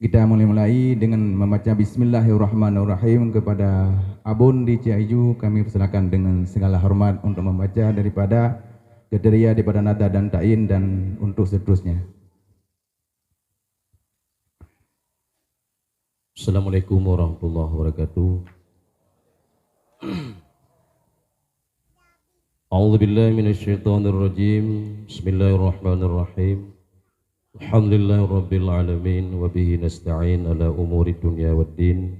Kita mulai dengan membaca Bismillahirrahmanirrahim kepada Abun di Ciaju. Kami persilakan dengan segala hormat untuk membaca daripada kriteria daripada nada dan ta'in dan untuk seterusnya. Assalamualaikum warahmatullahi wabarakatuh. A'udzu billahi minasyaitonir rajim. Bismillahirrahmanirrahim. Alhamdulillahirabbil alamin wa bihi nasta'in ala umuri dunya waddin.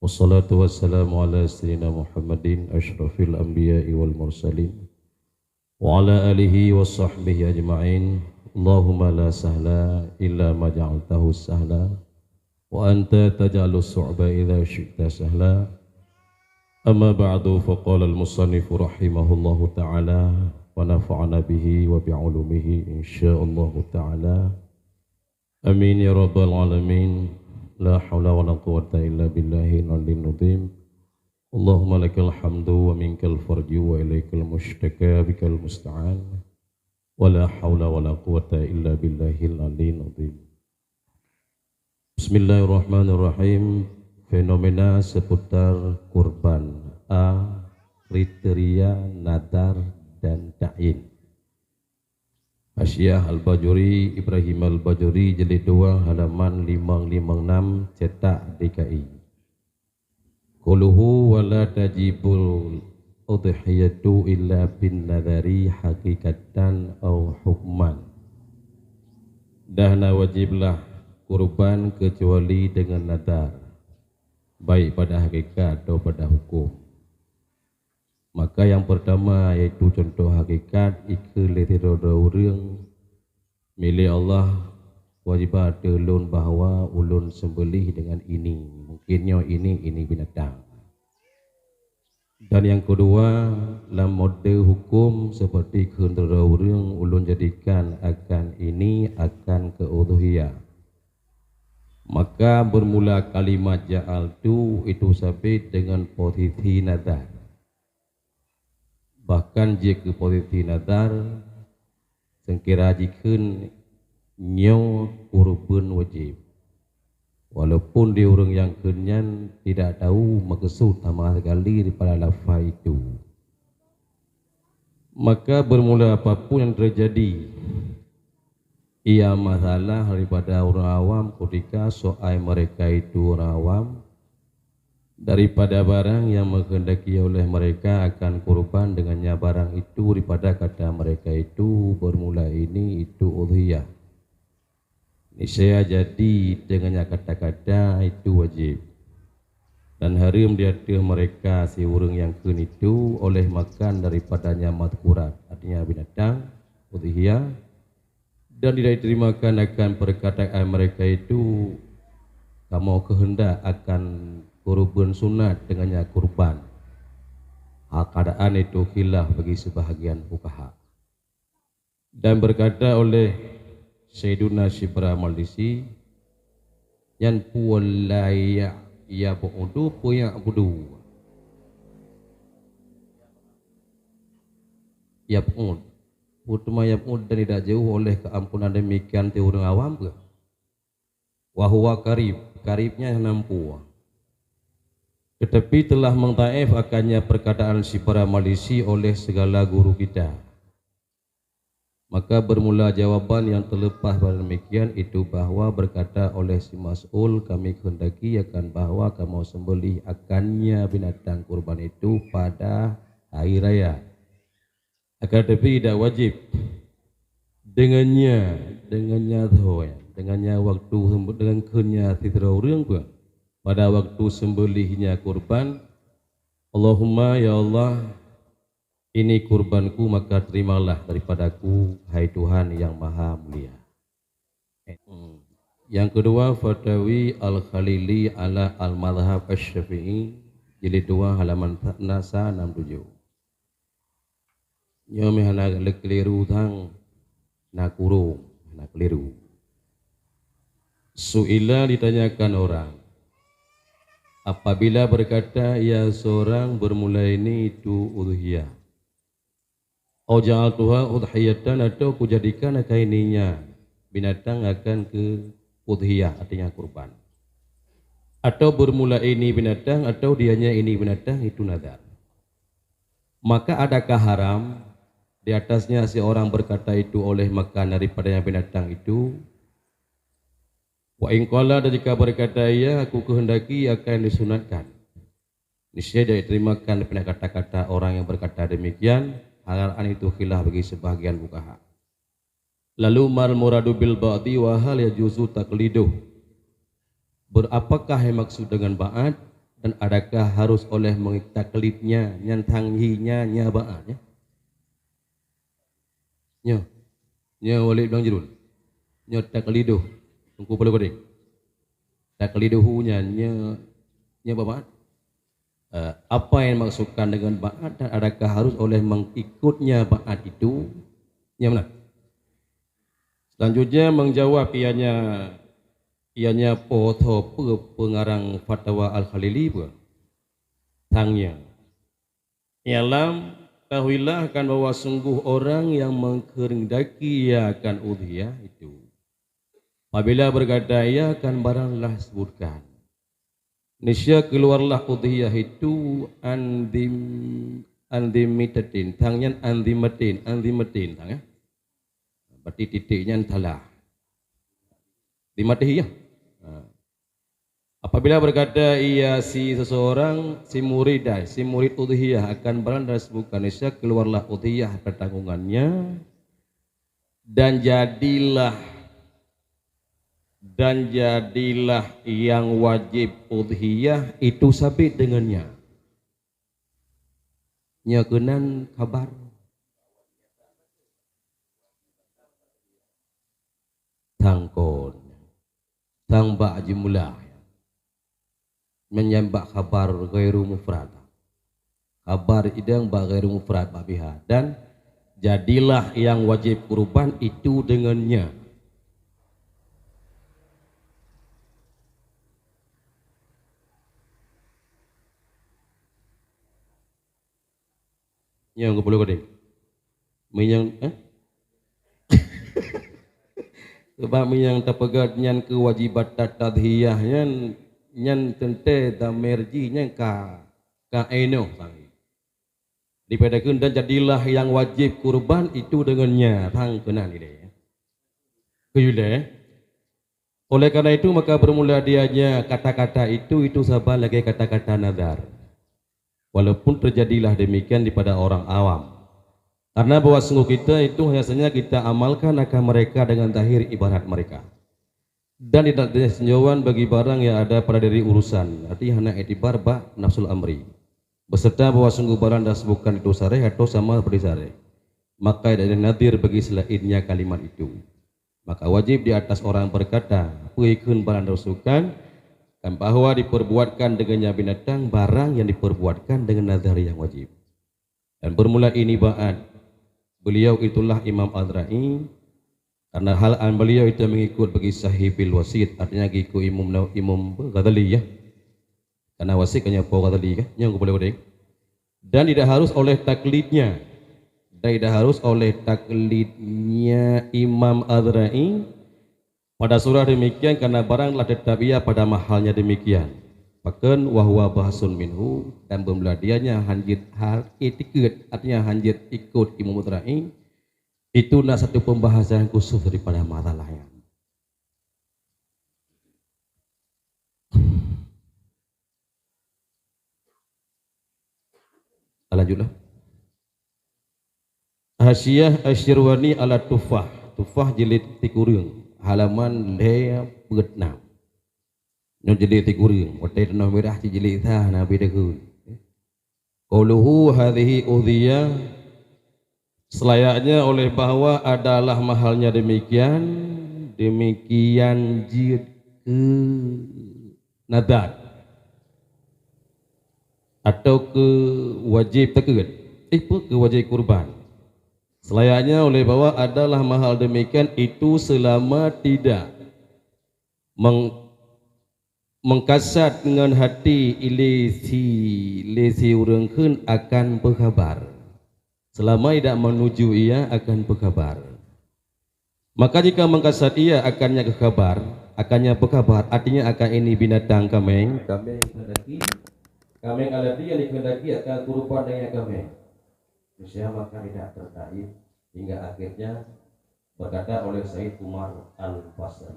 Wassalatu wassalamu ala sayyidina Muhammadin asyrafil anbiya'i wal mursalin wa ala alihi wa sahbihi ajma'in. Allahumma la sahla illa ma ja'altahu sahla wa anta taj'alus su'ba idza syi'ta sahla. Amma ba'du, faqala al-musannif rahimahullahu ta'ala wa nafa'ana bihi wa bi'ulumihi insyaallahu ta'ala. Amin ya rabbal alamin. La hawla wa la quwwata illa billahi al-'aliyyil 'azim. Allahumma lakal hamdu wa minkal farju wa ilaikal mushtaka bikal musta'an. Wa la hawla wa la quwwata illa billahil 'aliyyil 'azim. Bismillahirrahmanirrahim. Fenomena seputar kurban A, kriteria, nadar, dan ta'in. Hasyiah Al-Bajuri, Ibrahim Al-Bajuri, jilid 2, halaman 556, cetak DKI. Quluhu wa la tajibul udhiyatu illa bin nadari hakikatan au hukman. Dahna wajiblah kurban kecuali dengan nadar, baik pada hakikat atau pada hukum. Maka yang pertama yaitu contoh hakikat ika letiroda urang milik Allah wajib ada ulun bahawa ulun sembelih dengan ini, mungkinnya ini binatang. Dan yang kedua, dalam mode hukum seperti kehendra urang ulun jadikan akan ini akan keudhiyah. Maka bermula kalimat ja'altu itu sabit dengan posisi nadar. Bahkan jika posisi nadar sengkira jikun nyo kurban wajib. Walaupun dia orang yang kenyan tidak tahu maksud sama sekali daripada lafaz itu. Maka bermula apapun yang terjadi, ia masalah daripada orang awam ketika soal mereka itu orang awam daripada barang yang menghendaki oleh mereka akan kurban dengannya barang itu daripada kata mereka itu bermula ini itu udhiyah. Niscaya jadi dengannya kata-kata itu wajib. Dan haram di hati mereka si orang yang kun itu oleh makan daripadanya madkurat, artinya binatang udhiyah, dan tidak diterimakan akan perkataan mereka itu kamu kehendak akan kurban sunat dengannya kurban. Keadaan itu khilaf bagi sebahagian fuqaha. Dan berkata oleh Sayyiduna Syibra Maldisi, yan puwallaya ya bu'udu puya budu ya bu'ud Utama yang dan tidak jauh oleh keampunan demikian ti orang awam ke. Wahuwa karibnya nampu. Tetapi telah mengtaif akannya perkataan si para malisi oleh segala guru kita. Maka bermula jawaban yang terlepas pada demikian itu bahwa berkata oleh si mas'ul kami kehendaki akan bahwa kamu sembelih akannya binatang kurban itu pada hari raya. Akan tetapi tidak wajib dengannya waktu dengan kenya titra urang pun pada waktu sembelihnya kurban. Allahumma ya Allah, ini kurbanku maka terimalah daripadaku hai Tuhan yang maha mulia. Yang kedua, Fatawi Al-Khalili ala Al-Madhhab Asy-Syafi'i jilid 2 halaman nasa 67. Nyo mehana keliru thang nak kurung nak keliru. Suila ditanyakan orang apabila berkata ya seorang bermula ini itu udhiyah. Au ja'altuha udhiyatan atau kujadikan akaininya binatang akan ke udhiyah artinya kurban. Atau bermula ini binatang atau dianya ini binatang itu nadar. Maka adakah haram di atasnya si orang berkata itu oleh makan daripada yang binatang itu? Wa in qala, dan jika berkata ya aku kehendaki akan disunatkan. Niscaya dia terimakan daripada kata-kata orang yang berkata demikian. Hal itu khilaf bagi sebahagian fuqaha. Lalu mal muradu bil ba'di wa hal yajuzu taqliduh. Berapakah yang maksud dengan ba'at dan adakah harus oleh mengtaklidnya nyantanghinya nya ba'at ya? Nya walid bilang jirun. Nya taqliduh. Tunggu boleh koding. Taqliduhu nya ba'at. Apa yang dimaksudkan dengan ba'at dan adakah harus oleh mengikutnya ba'at itu? Nya mana? Selanjutnya menjawab ianya poto pengarang fatwa Al-Khalili pun tangnya ialah tahuilah akan bahwa sungguh orang yang mengkehendaki ia akan udhiyah itu apabila berkata ia akan baranglah sebutkan niscaya keluarlah udhiyah itu andimitatin tangnya andimatin tang ya. Berarti titiknya adalah dimatihi ya. Apabila berkata ia si seseorang si murid udhiyah akan beranda sebutkan niscaya keluarlah udhiyah pertanggungannya dan jadilah yang wajib udhiyah itu sabit dengannya. Nya kenan kabar tangkon tangba jumlah menyembah kabar ghairu mufrad kabar idang ba ghairu mufrad biha dan jadilah yang wajib kurban itu dengannya. Yang boleh kodeng menyang sebab yang terpegat nyan kewajibat tadhiyah nyan tente damerji nyan ka eno dipedakeun dan jadilah yang wajib kurban itu dengannya tang kenan ini kuyule. Oleh karena itu maka bermula dianya kata-kata itu sabar lagi kata-kata nazar walaupun terjadilah demikian daripada orang awam. Karena bahwa sungguh kita itu biasanya kita amalkan akan mereka dengan zahir ibarat mereka. Dan tidak ada senjauhan bagi barang yang ada pada diri urusan. Artinya hanya etibar nafsul amri. Beserta bahwa sungguh barang dah sebutkan itu sareh atau sama seperti sareh. Maka tidak ada nadir bagi selainnya kalimat itu. Maka wajib di atas orang berkata, puikun barang rasukan, dan bahwa diperbuatkan dengannya binatang barang yang diperbuatkan dengan nazar yang wajib. Dan bermula ini ba'at. Beliau itulah Imam Al-Ra'i karena hal beliau itu mengikut bagi sahibil wasit artinya giku Imam Ghazali ya karena wasit hanya po Ghazali kan yang boleh dan tidak harus oleh taklidnya Imam Al-Ra'i pada surah demikian karena baranglah tetap ia pada mahalnya demikian bahkan wahwa bahasun minhu dan pembeladiannya hanjit hal etikut artinya hanjit ikut Imam Al-Ra'i itu nak satu pembahasan khusus daripada masalahnya. Lanjutlah. Hasyiah Asyirwani ala Tufah jilid 3 halaman 56. Nyo jilid 3 watai tanah merah jilid tha nabi dekeun. Qauluhu hadhihi udhiyah selayaknya oleh bahwa adalah mahalnya demikian jid ke nadat atau ke wajib takut ke wajib kurban selayaknya oleh bahwa adalah mahal demikian itu selama tidak mengkasat dengan hati ilesi urangkeun akan berkabar selama tidak menuju ia akan berkabar. Maka jika mengkasat ia akannya kekabar akannya berkabar, artinya akan ini binatang kameng kehendaki, kameng alati yang dikehendaki akan kurupan dengan kameng. Usia maka tidak terkait hingga akhirnya berkata oleh Said Umar Al-Basri.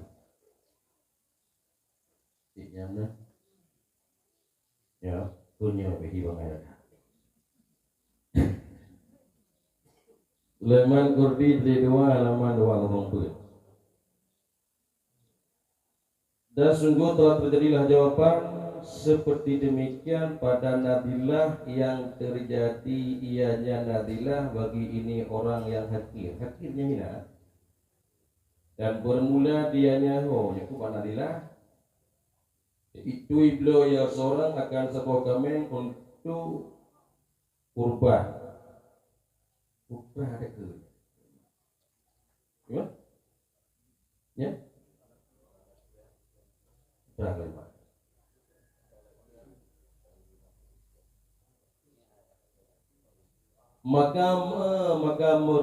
Ya, punya bagi bangsa. Sulaiman Qurdi di 2 halaman 204. Dan sungguh telah terjadilah jawaban seperti demikian pada nadilah yang terjadi ianya nadilah bagi ini orang yang hakir. Hakirnya hina. Dan bermula dianya itu nadilah. Itu iblo ya seorang akan sebuah kameng untuk kurban. Kurban ada ke? Ya? Berapa? Maka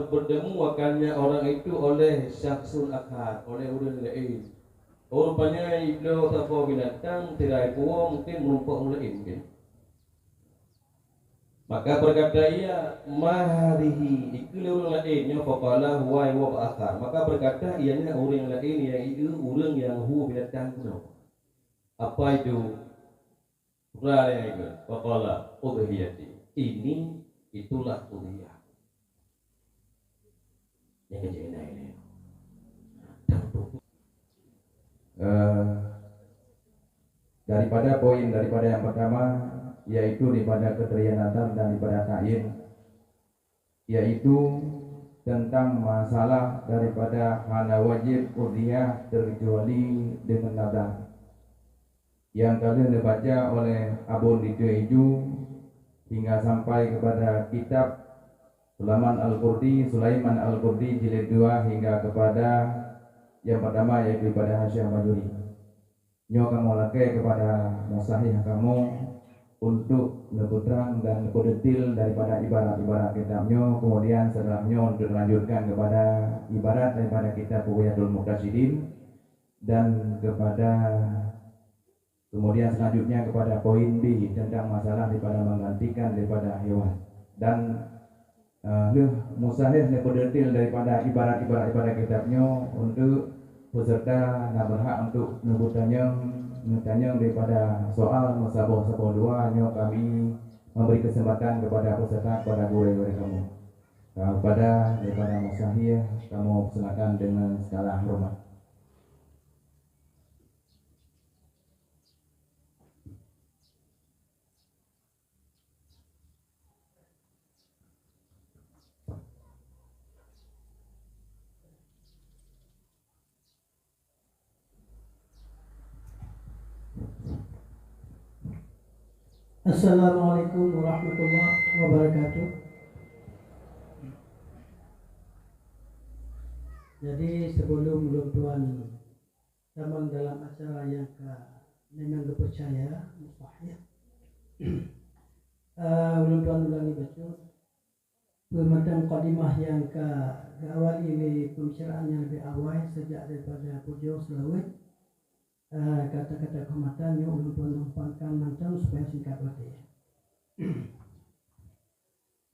bertemu akannya orang itu oleh syaksul akhar, oleh orang lain. Rupanya ibnu atau binatang tidak kuat mungkin merupakan lain mungkin. Maka berkata ia maharihi iklu orang lainnya faqala huwa wa akhar. Maka berkata ianya orang lain yang itu orang yang hu binatang kuno. Apa itu? Raya itu. Faqala udhiyati. Ini itulah udhiyah. Yang kejadian ini. Daripada poin daripada yang pertama yaitu daripada kederian nazar dan daripada ta'in, yaitu tentang masalah daripada hana wajib udhiyah terkecuali dengan nazar yang kalian dibaca oleh Abun Dijuiju hingga sampai kepada kitab Sulaiman Al-Qurdi jilid 2 hingga kepada yang pertama yaitu pada Hasyah Majuri. Nyo kamu lakai kepada musahih kamu untuk neputrang dan nepudetil daripada ibarat-ibarat kitabnya, kemudian setelahnya untuk melanjutkan kepada ibarat daripada kitab Bughyatul Muqtasidin, dan kemudian selanjutnya kepada poin B tentang masalah daripada menggantikan daripada hewan, dan musahih nepudetil daripada ibarat-ibarat kitabnya untuk peserta nak berhak untuk bertanya daripada soal musabah 2 nyo kami memberi kesempatan kepada peserta, kepada guru-guru kamu. Kepada daripada musahih kamu silakan dengan segala hormat. Assalamualaikum warahmatullahi wabarakatuh. Jadi sebelum tuan taman dalam acara yang memang dipercaya mustahil, tuan ulangi baca pematang qadimah yang ke awal ini pembicaraan yang lebih awal sejak daripada Pujo Selawat. Kata-kata kehormatannya untuk menumpangkan mantan supaya singkat waktu.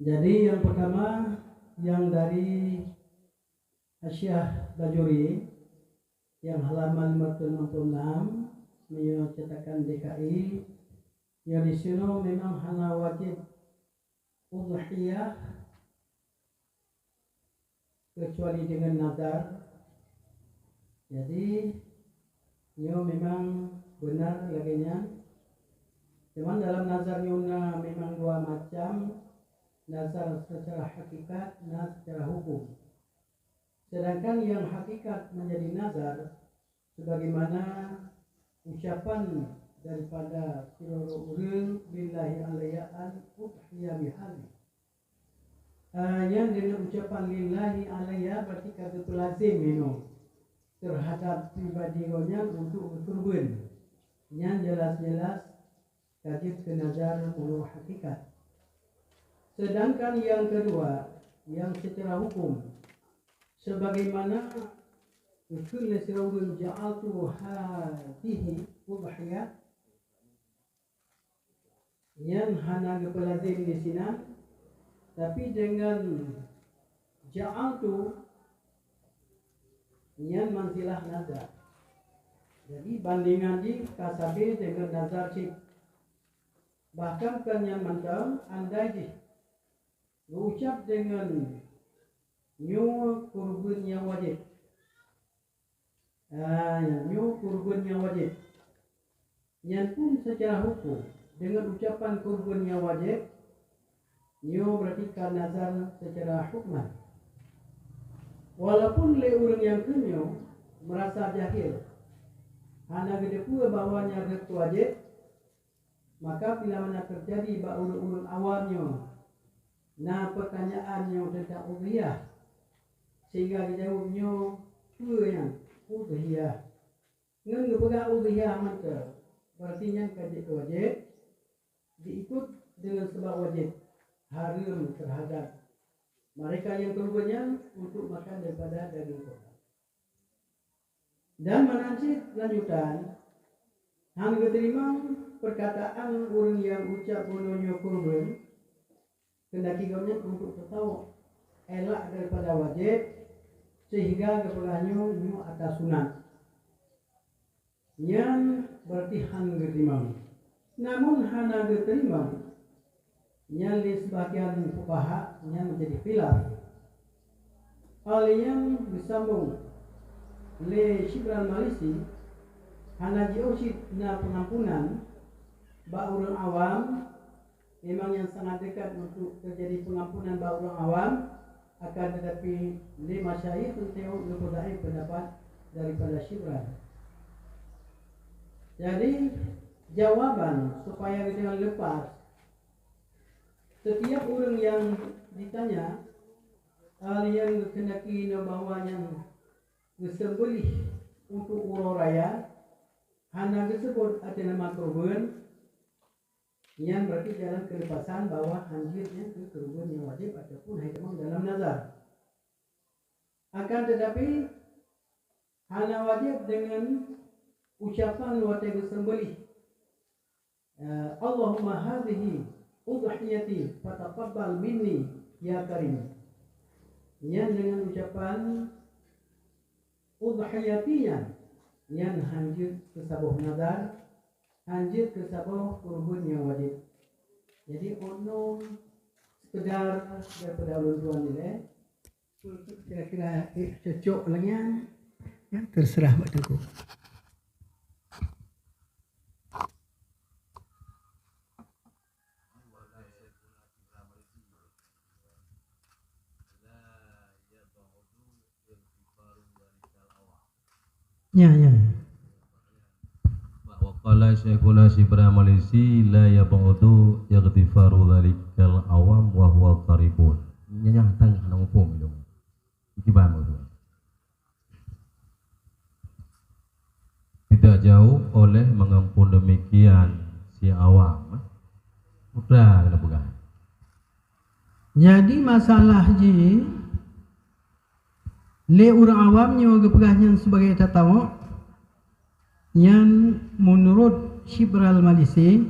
Jadi yang pertama yang dari Hasyah Bajuri yang halaman 566 menyatakan DKI yang di sini memang hanya wajib udhiyah kecuali dengan nazar. Jadi nyo memang benar laginya. Cuman dalam nazar nyona memang 2 macam, nazar secara hakikat dan secara hukum. Sedangkan yang hakikat menjadi nazar sebagaimana ucapan daripada seluruh urang billahi alayaan udhiya bihali. Yang dengan ucapan lillahi alayya berarti kata lazim minum terhadap pribadinya untuk berkurban yang jelas-jelas kajib ke nazar ulu hakikat. Sedangkan yang kedua yang secara hukum sebagaimana kulli sirawin ja'altu hadihi udhiyah yang hana kepelazim di sini, tapi dengan ja'altu yang manzilah nazar. Jadi bandingan di kasabe dengan nazar cik. Bahkan kan yang mantap andai di berucap dengan nyu kurban yang wajib. Nyu kurban yang wajib. Yang pun secara hukum dengan ucapan kurban yang wajib, nyo berarti kan nazar secara hukman. Walaupun le orang yang kenyo merasa jahil, hanya gede pula bawanya ada wajib, maka bila mana terjadi ba ulun-ulun awamnya, na pertanyaannya tentang udhiyah, sehingga dijawabnya pula yang udhiyah. Ngan kepegang udhiyah mantap, berarti yang kaji wajib diikut dengan sebab wajib haram terhadap mereka yang kurbannya untuk makan daripada daging korban. Dan menancit lanjutan, hang diterima perkataan orang yang ucap bononya kurban, kendaki kaunya untuk tahu elak daripada wajib sehingga kepelahnya nyu atas sunat. Yang berarti hang diterima. Namun hana diterima yang di sebagian fuqaha yang menjadi khilaf. Hal yang disambung oleh Syibral Malisi hana jiosid na pengampunan ba orang awam memang yang sangat dekat untuk terjadi pengampunan ba orang awam, akan tetapi le masyayikh tentang lebih pendapat daripada Syibral. Jadi jawaban supaya kita lepas, setiap orang yang ditanya hal yang kendaki bahawa yang disembelih untuk urau raya hanya disebut ada nama kurban, yang berarti jalan kelepasan bahwa hanjirnya ke kurban yang wajib ataupun hikmah dalam nazar. Akan tetapi hanya wajib dengan ucapan waktu disembelih, Allahumma hadhihi udhiyati fataqabbal minni ya karim. Yang dengan ucapan udhiyatiyan yang hanjir ke sabuh nazar, hanjir ke sabuh kurban yang wajib. Jadi ono sekedar daripada ulun tuan ni kira-kira cocok lagi yang terserah buat aku. Ya. Wa qala Syekhuna Syibra Malisi la yab'udu yaghtifaru dzalikal awam wa huwa qaribun. Nyanyah tang nang pom dong. Iki bamo tu. Tidak jauh oleh mengampun demikian si awam. Udah kena pegang. Jadi masalah ji le orang awamnya kepegahnya sebagai tatamu yang menurut Syibral Malisi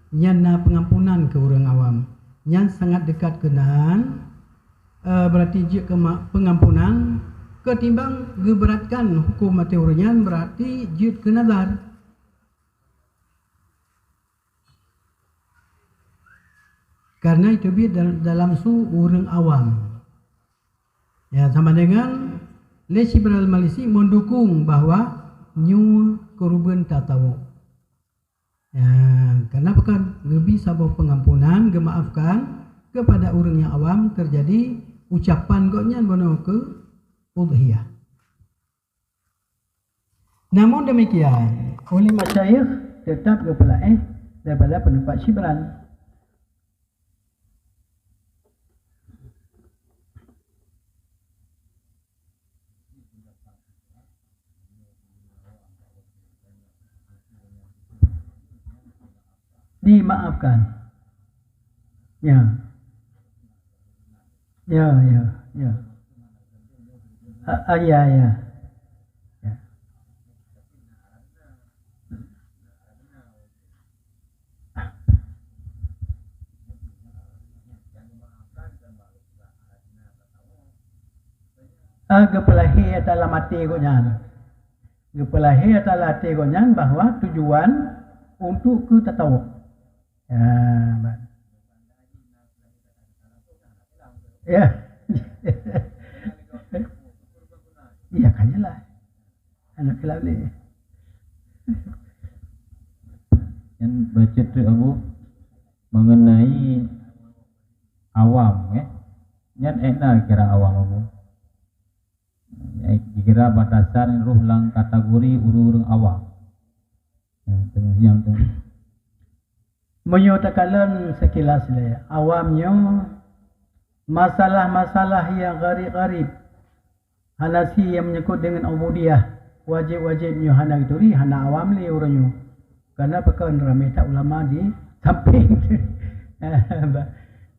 yang na pengampunan ke orang awam yang sangat dekat kenaan, berarti jika pengampunan ketimbang geberatkan hukum mati orang berarti jid ke nazar. Karena itu dalam su orang awam. Ya, sama dengan Le Syibral Malisi mendukung bahwa nyu kurban tatawu. Ya, karena bukan lebih sabah pengampunan, gemaafkan kepada orang yang awam terjadi ucapan koknya bono ke udhiyah. Namun demikian, oleh masyayikh tetap kepelaih daripada pendapat Syibral. Dimaafkan. Ya. Ya. Ya. Gepelahi dalam hati gonyan. Gepelahi dalam hati gonyan bahwa tujuan untuk ke tatawuk. Ya. Iya kan lah. Anak kelali. Yang baca tu Abu mengenai awam, Yang enak kira awam Abu. Kira batasan ruh lang kategori urung awam. Yang tu. Menyatakan sekilas dia. Awamnya masalah-masalah yang garib-garib. Hanasi yang menyangkut dengan ubudiyah. Wajib-wajibnya hana itu hana awam li orangnya. Karena pekan ramai tak ulama di samping.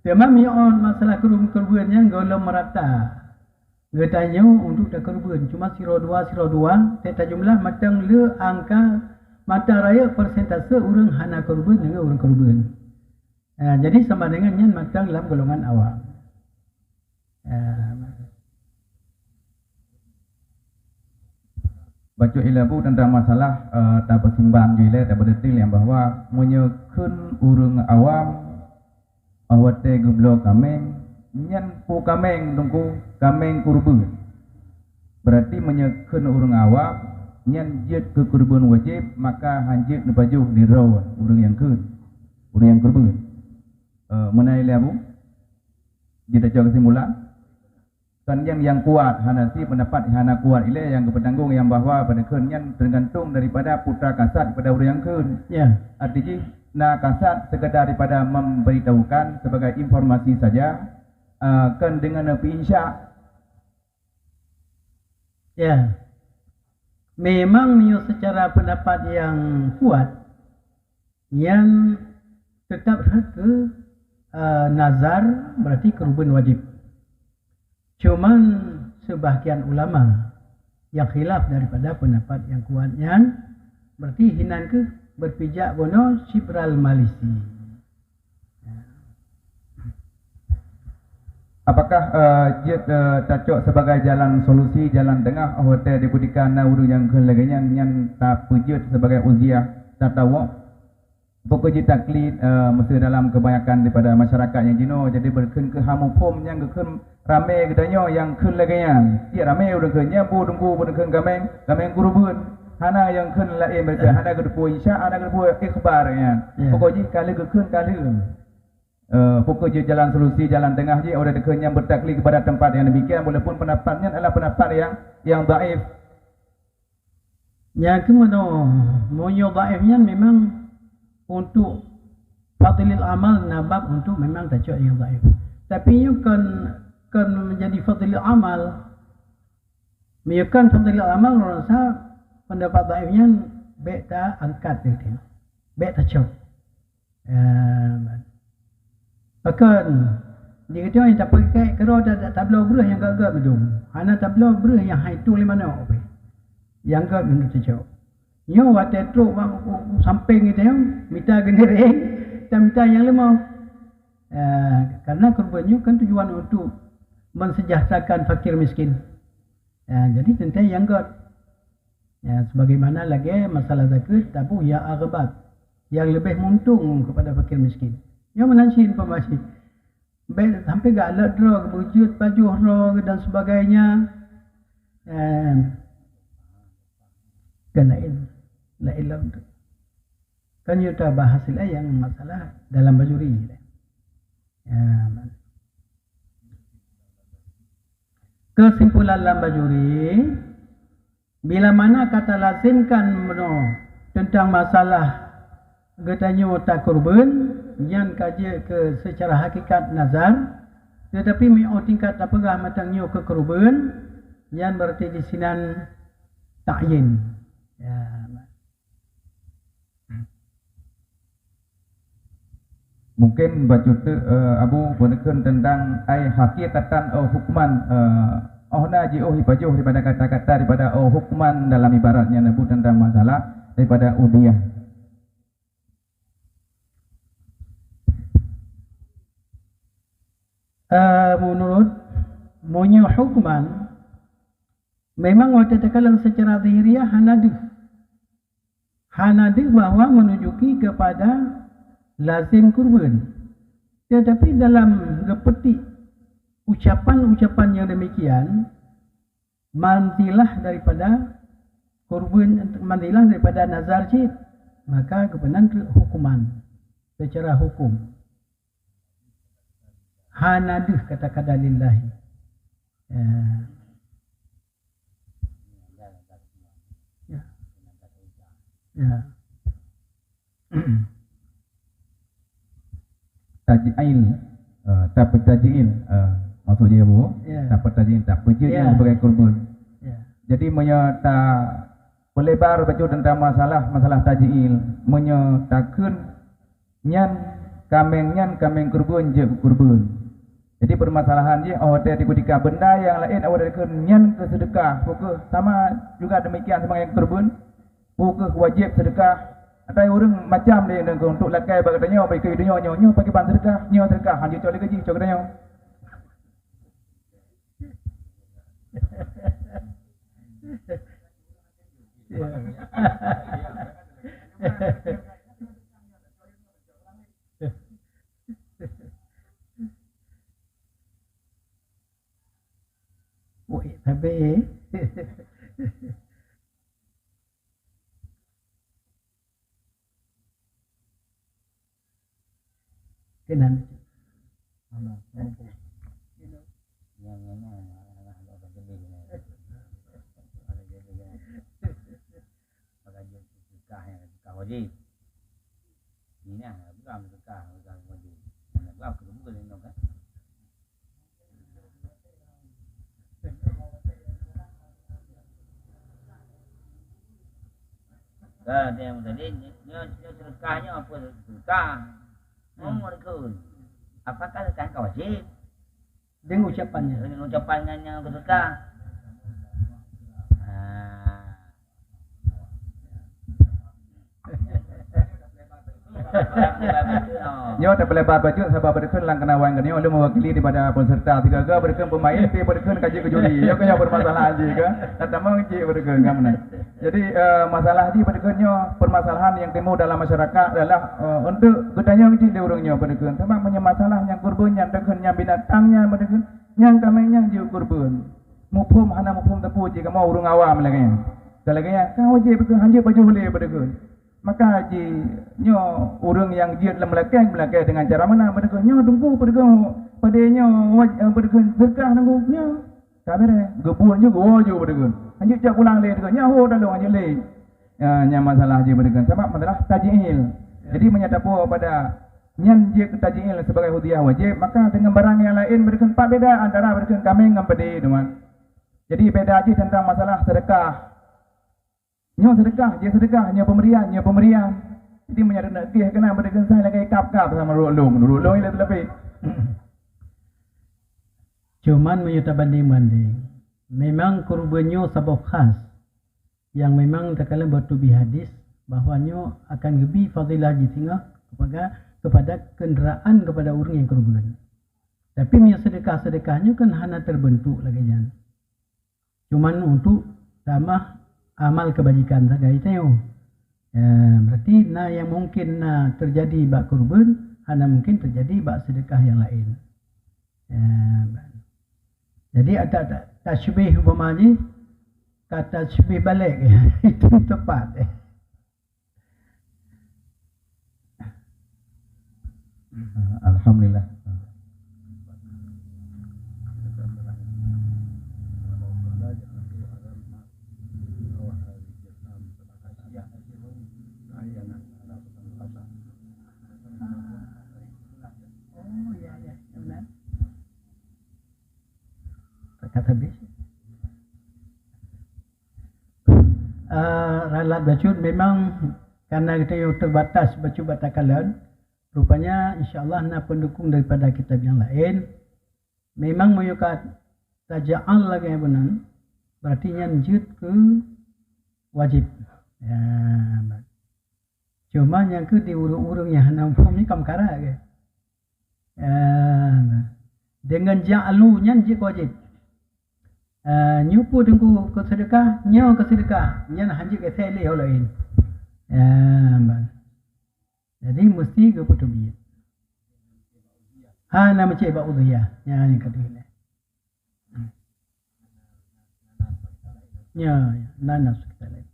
Memang on masalah kerubun yang golong merata. Getanya untuk tak kerubun cuma 02 teta jumlah matang le angka mata raya persentase orang hana kerubun dengan orang kerubun. Jadi sama dengan yang matang dalam golongan awam. Baca ilabu tentang masalah tak bersimbang juga tak berdetil yang bahwa menyekun urung awam awate gublo kameng nyan pu kameng tungku kameng kurban berarti menyekun urung awam nyan jet ke kurban wajib maka hanjit ne baju di rawan urung yang kurban menai ilabu kita coba kesimpulan kan yang kuat hanasi pendapat hana kuat ile yang kepetanggung yang bahwa pada kenyan tergantung daripada putra kasat pada orang yang kun. Ya. Artinya na kasat sekedar daripada memberitahukan sebagai informasi saja kan dengan api insya. Ya. Memang ni secara pendapat yang kuat yang tetap ke nazar berarti kurban wajib. Cuman sebahagian ulama yang khilaf daripada pendapat yang kuatnya berarti hinan ke berpijak bono Shibral Malisi. Apakah jet cocok sebagai jalan solusi jalan tengah hotel diberikan urung yang kelaganya yang tak pujut sebagai uziah tatawuk pokok taklid mesti dalam kebanyakan daripada masyarakat yang jino jadi berken ke hamupom yang ke ramai kedanya yang kun laganya ya ramai udah kun nyambu dungku berken gameng kurubun hana yang kun lain mereka hana kedepu isya hana kedepu ikhbar ya pokoknya kali ke kun kali pokoknya jalan solusi jalan tengah je udah dekun yang bertaklid kepada tempat yang demikian walaupun pendapatnya adalah pendapat yang dhaif yang kemudian monyo dhaifnya memang untuk fadlil amal nabab untuk memang tajuk yang dhaif tapi you kan menjadi fadlil amal menyukan fadlil amal rasa pendapat dhaifnya baik tak angkat dia baik tajuk bahkan dia kata yang tak pakai kalau ada tablau berah yang gagap bedung hana tablau berah yang haitu di mana yang gagap bedung tajuk nyo wate truk samping itu minta genereng dan minta yang lemah karena kurbannya kan tujuan untuk mensejahterakan fakir miskin jadi tentu yang god sebagaimana lagi masalah zakat tabu ya agbat yang lebih untung kepada fakir miskin yang menansi informasi baik sampai gak ada drog wujud baju drog dan sebagainya kan lain kan kita bahas yang masalah dalam bajuri kesimpulan dalam bajuri bila mana kata lazimkan tentang masalah getanyo tak kurban yang kaji ke secara hakikat nazar tetapi mi'o tingkat tak pegah matangnya ke kurban yang berarti di sinan ta'yin mungkin baca Abu menekan tentang hakikatan hukuman ohna ji'uh ibajuh daripada kata-kata daripada hukuman dalam ibaratnya Nabu tentang masalah daripada udiyah menurut hukuman Memang waktu kalau secara zahiriah hanadih bahwa menunjuki kepada lazim kurban. Tetapi dalam gepetik ucapan-ucapan yang demikian, manzilah daripada kurban, manzilah daripada nazar jid, maka kebenaran hukuman secara hukum. Hanadih kata-kata lillahi. Ya. Taj'il, tak bertaj'il, maksudnya bu, tak bertaj'il, tak berjil sebagai kurban. Jadi tak pelebar baca tentang masalah taj'il, takkan nyan kameng kurban je kurban. Jadi permasalahan dia awak ada ketika benda yang lain awak ada nyan ke sedekah, pokok sama juga demikian sama yang kurban. Pokok wajib sedekah. Ada orang macam dia untuk lakai bagainya bagi hidupnya nyo bagi ban sedekah, nyo sedekah hanya coli gaji cok katanya. Oi, tapi kenan. Wajib. Ini bukan sedekah, bukan wajib. Bukan kerumunan ini kan. Dah dia tadi sedekahnya apa sedekah? Ngomong dekun. Apakah sedekah wajib? Dengan ucapannya. Dengan ucapannya yang sedekah. Nyo tak boleh baju sebab berkun lang kena wang kanyo lu mewakili daripada peserta tiga ga berkun pemain pi berkun kaji kejuri yo kaya bermasalah aja kan tatama ngi berkun gamna. Jadi masalah di berkunyo permasalahan yang timbul dalam masyarakat adalah untuk gedanya ngi urangnya berkun sama punya masalah yang kurban yang berkun yang binatangnya berkun yang kamenya ju kurban mufhum hana mufhum tapu jika mau urang awam lagi dalaganya kau je berkun hanje baju boleh berkun. Maka haji nyo orang yang jiat dalam melakai dengan cara mana mereka nyo tunggu mereka padanya mereka sedekah nunggu nyo kamera gebun juga jo mereka anjuk jak pulang le mereka nyaho dalam anjuk le nya masalah haji mereka sebab masalah taj'il. Jadi menyatakan pada nyan je taj'il sebagai hadiah wajib, maka dengan barang yang lain mereka empat beda antara mereka kambing dengan pedi teman. Jadi beda haji tentang masalah sedekah. Nyo sedekah, dia sedekah, nyo pemberian. Jadi menyatakan dia kena berikan saya lagi kap-kap sama rulung ini lebih. Cuman menyatakan banding-banding. Memang kurbannya sebab khas yang memang terkala bertubi hadis bahawa nyo akan lebih fadilah jitingah kepada kenderaan kepada orang yang kurban. Tapi punya sedekah-sedekahnya kan hanya terbentuk lagi jan. Cuman untuk tambah amal kebajikan saja itu. Berarti yang mungkin terjadi bak kurban, hanya mungkin terjadi bak sedekah yang lain. Jadi ada tasbih umpamanya, kata tasbih balik itu tepat. Alhamdulillah. Kata habis. Ralat bacun memang karena kita yang terbatas baca batakalan, rupanya insyaAllah nak pendukung daripada kitab yang lain. Memang menyukat taja'al lagi yang benar, berarti nyanjut ke wajib. Cuma yang ke di urung-urung yang nampak ni kamkara ke. Dengan ja'lu nyanjut wajib. Nyupu tengku ke sedekah, nyaw ke sedekah, nyan haji ke sele olain. Jadi mesti ke putubi. Nama cik bak udhiyah, yang kedua. Ya, nanas kita lihat.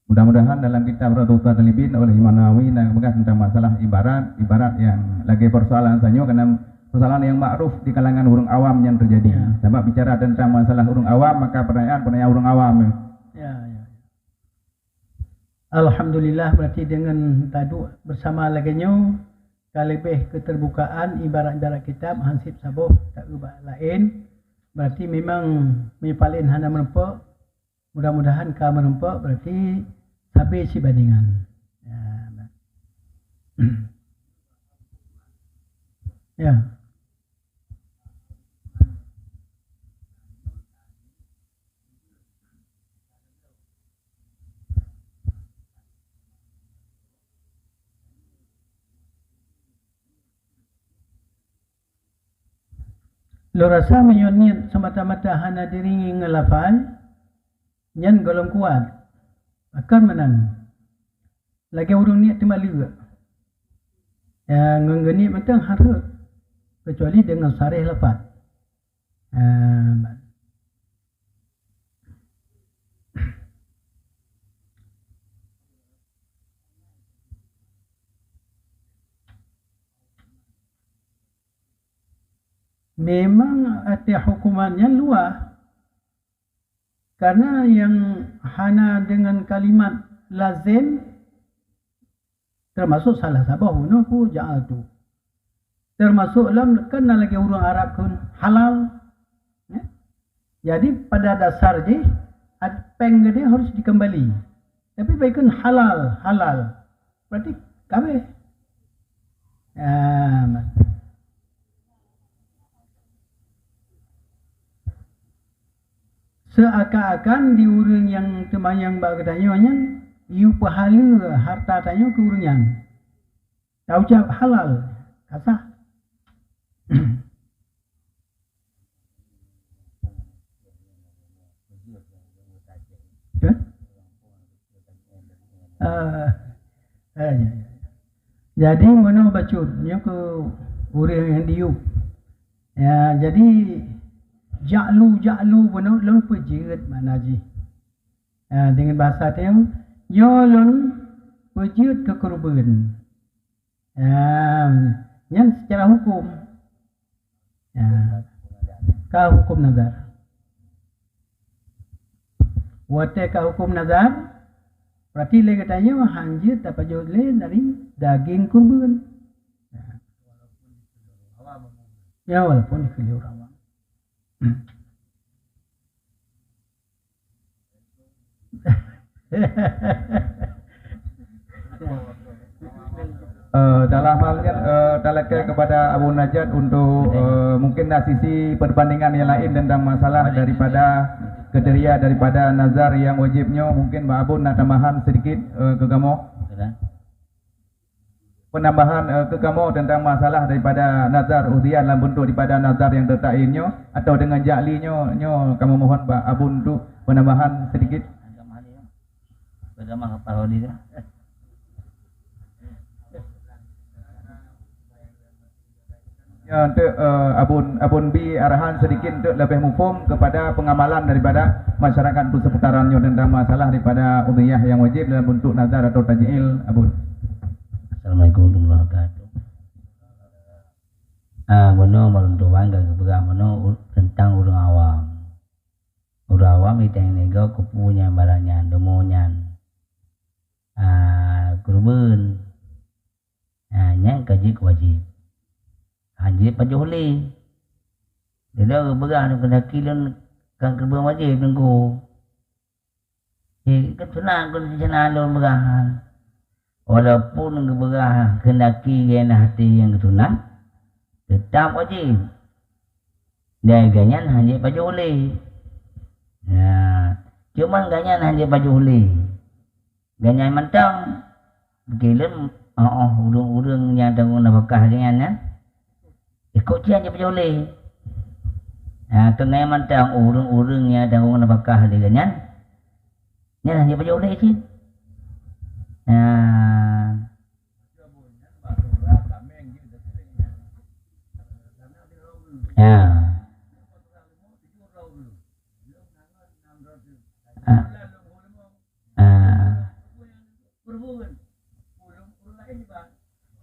Mudah-mudahan dalam kitab Radhut Talibin oleh Imam Nawawi yang membahas tentang masalah ibarat yang lagi persoalan sanyo karena persoalan yang ma'ruf di kalangan orang awam yang terjadi. Sebab bicara tentang masalah orang awam maka pertanyaan orang awam. Ya. Alhamdulillah berarti dengan tadu bersama laginya kalebih keterbukaan ibarat kitab hansip sabuh tak ubah lain berarti memang menyepalin hana merempak. Mudah-mudahan kau merempak berarti habis si bandingan. Ya. Lo rasa menyoniat semata-mata hana diringi ngelafal nyan golong kuat akan menan lagi urung niat temali juga ngengeni mentang harus kecuali dengan sarih lafaz. Memang ada hukumannya luar karena yang hana dengan kalimat lazim termasuk salah sabah no ku ja'al tu termasuk lam kena lagi orang Arab kun halal ya? Jadi pada dasar je peng dia harus dikembali tapi baikun halal berarti kabeh seakan-akan di urang yang temayang bak kedanyonya iu pahala harta tanyo ke urang yang tahu ucap halal kasah. Jadi mana bacutnya ke urang yang diup ya jadi Ja'lu benar lon pejit mana ji. Dengan bahasa dia yo lon pejit ke korban. Yang secara hukum. Ka hukum nazar. Wate ka hukum nazar berarti le katanya hanjit apa jauh le dari daging korban. Ya walaupun dipilih orang. Dalam halnya talaka kepada Abu Najat untuk mungkin sisi perbandingan yang lain tentang masalah daripada kriteria daripada nazar yang wajibnya mungkin Mbak Abu nak tambahan sedikit ke kamu penambahan ke kamu tentang masalah daripada nazar udhian dalam bentuk daripada nazar yang tertainnya atau dengan ja'linya kamu mohon Pak Abu untuk penambahan sedikit. Bagaimana parodi dia? Ya untuk Abun B arahan sedikit untuk lebih mufhum kepada pengamalan daripada masyarakat untuk seputarannya tentang masalah daripada udhiyah yang wajib dalam bentuk nazar atau taj'il Abun. Assalamualaikum warahmatullahi wabarakatuh. Mono meluntuan ke berang mono tentang orang awam. Orang awam itu yang nego kepunya barangnya, demonyan, kurban, yang kaji wajib. Haji pajuli. Dia berang kena kilon kan kurban wajib nunggu. Kan senang lon berang. Walaupun keberah kendaki gena hati yang ketunang tetap wajib dan ganyan hanya baju uli cuman ganyan hanya baju uli ganyan mentang begilin urung-urung yang tanggung nafkah ganyan ikut je hanya boleh. Kengai mantang urung-urungnya dan orang bakah dia kan. Ni hanya boleh je.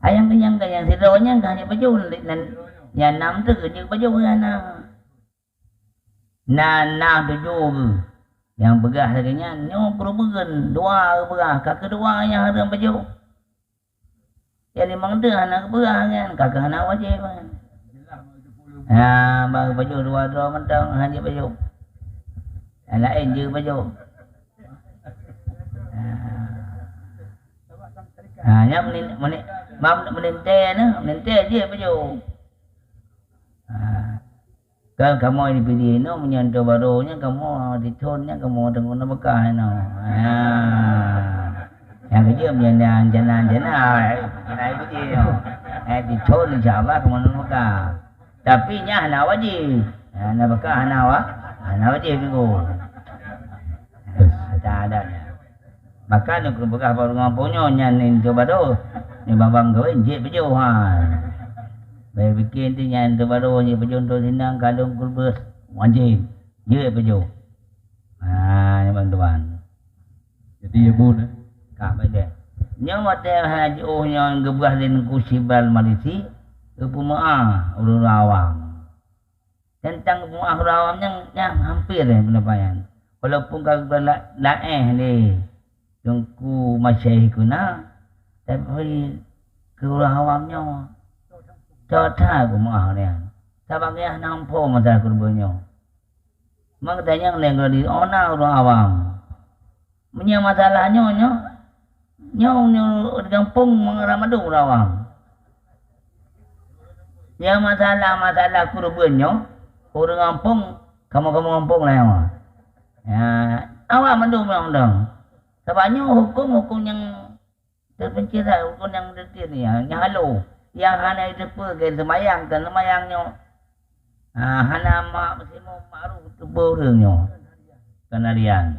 Ayang kenyang sironya hanya baju yang 6 tu je baju na tujuh yang begah laganya nyo perubahan 2 begah kakak 2 yang ada baju yang 5 tu anak begah kan kakak anak wajib kan baru baju 2 mentang hanya baju lain je baju yang meninte je baju. Kalau kamu ini pilih no menyentuh barunya kamu diconnya kamu dengan bekah no. Yang kerja menyenang jenang kenai pilih no. Dicon insyaallah kamu bekah. Tapi nya hana wajib. Hana bekah hana wajib juga. Ada. Maka nak bekah baru ngampunya nyan itu baru. Ni babang kawin je berjauhan. Baik bikin tu yang terbaru ni berjuntur senang kalung kulbus wajib. Je berjauh. Ni bantuan. Jadi ya bun. Kak baik. Nya mata haji yang gebrah din kusibal Malaysia kepemaah urang awam. Tentang kepemaah urang awam yang hampir pendapayan. Walaupun kau ni tungku masyaih kuna tapi ke urang awamnya Cota kemah ni. Sabangnya nampu masalah kurbannya. Maknanya yang di ona orang awam. Punya masalahnya nyo di kampung mengeramadu orang awam. Ya masalah kurbannya orang kampung kamu kampung lah ya. Awam madu undang. Sebabnya hukum yang terpencil hukum yang detail ni yang halu. Yang hana itu pergi semayang dan semayangnya hana mak mesti mau maru teburungnya kanarian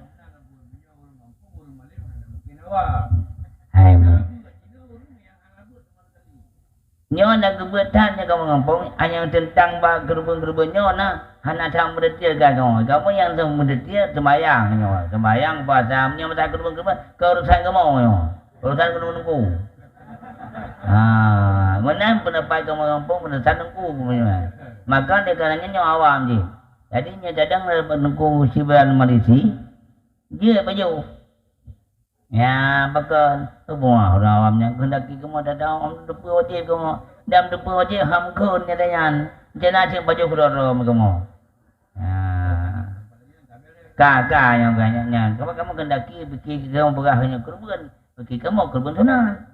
nyo nak kebetannya kamu ngampung hanya tentang bab gerubun-gerubunnya hana tak mendetil kamu yang mendetil semayang puasanya masa gerubun-gerubun keurusan kamu urusan gerubun-gerubun menang pendapat kamu kampung pendapat nengku maka dia karenanya nyawa awam je jadi nya cadang nengku sibaran Malaysia dia baju ya bakal semua orang awamnya hendaki kamu datang depan wajib kamu dan depan wajib hamkun nyatanya jenazah baju kedoro kamu kakak yang banyaknya kamu hendaki fikir kamu berahnya kurban fikir kamu kurban sunat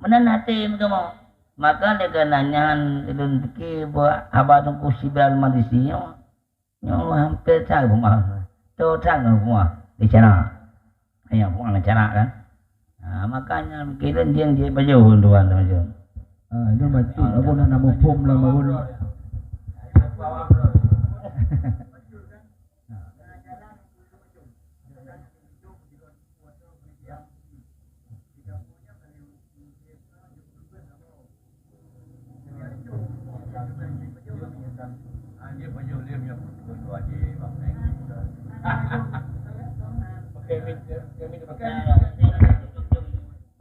menan hati kamu maka dia nanya ilun fikir buat abad tungku sibal Malaysia nyo hampir tak rumah tu tak rumah di sana ayah buang cara kan makanya kita dia baju tuan macam itu macam apa nak nama pom lah maun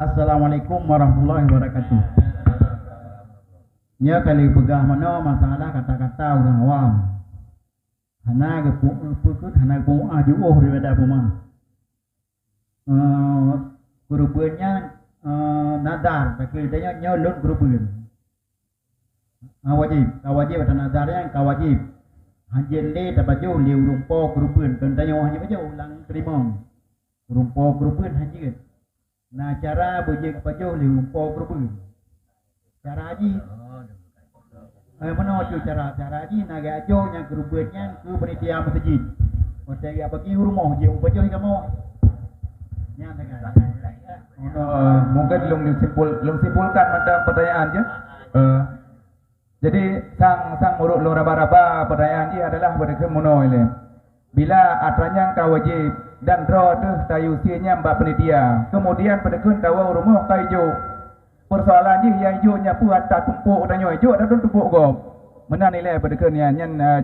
Assalamualaikum warahmatullahi wabarakatuh. Nya kali pegah mana masalah kata-kata orang awam. Hana gepuk hana gepuk ajuh daripada rumah. Kurbannya nadar, tapi dia nyolot kurban. Wajib atau nadarnya wajib. Hanjil le tabaju le urumpo kurban, kendanya hanya baju ulang terima. Urumpo kurban hanjil. Nah cara bujik pajuh li umpo kurban. Cara haji. Mana tu cara haji naga ajo yang kurbannya ke panitia masjid. Hotel bagi rumah je pajuh kamu. Nya dengan. Mungkin belum simpulkan macam pertanyaan je. Jadi sang muruk lo raba-raba pertanyaan dia adalah mereka mono ile. Bila atranya ka wajib dan ro tu tayusinya mbak penitia. Kemudian mereka tawa rumah ka hijau. Persoalan dia yang hijau nyapu atas tumpuk tanya hijau ada tumpuk gop. Mana nilai mereka ni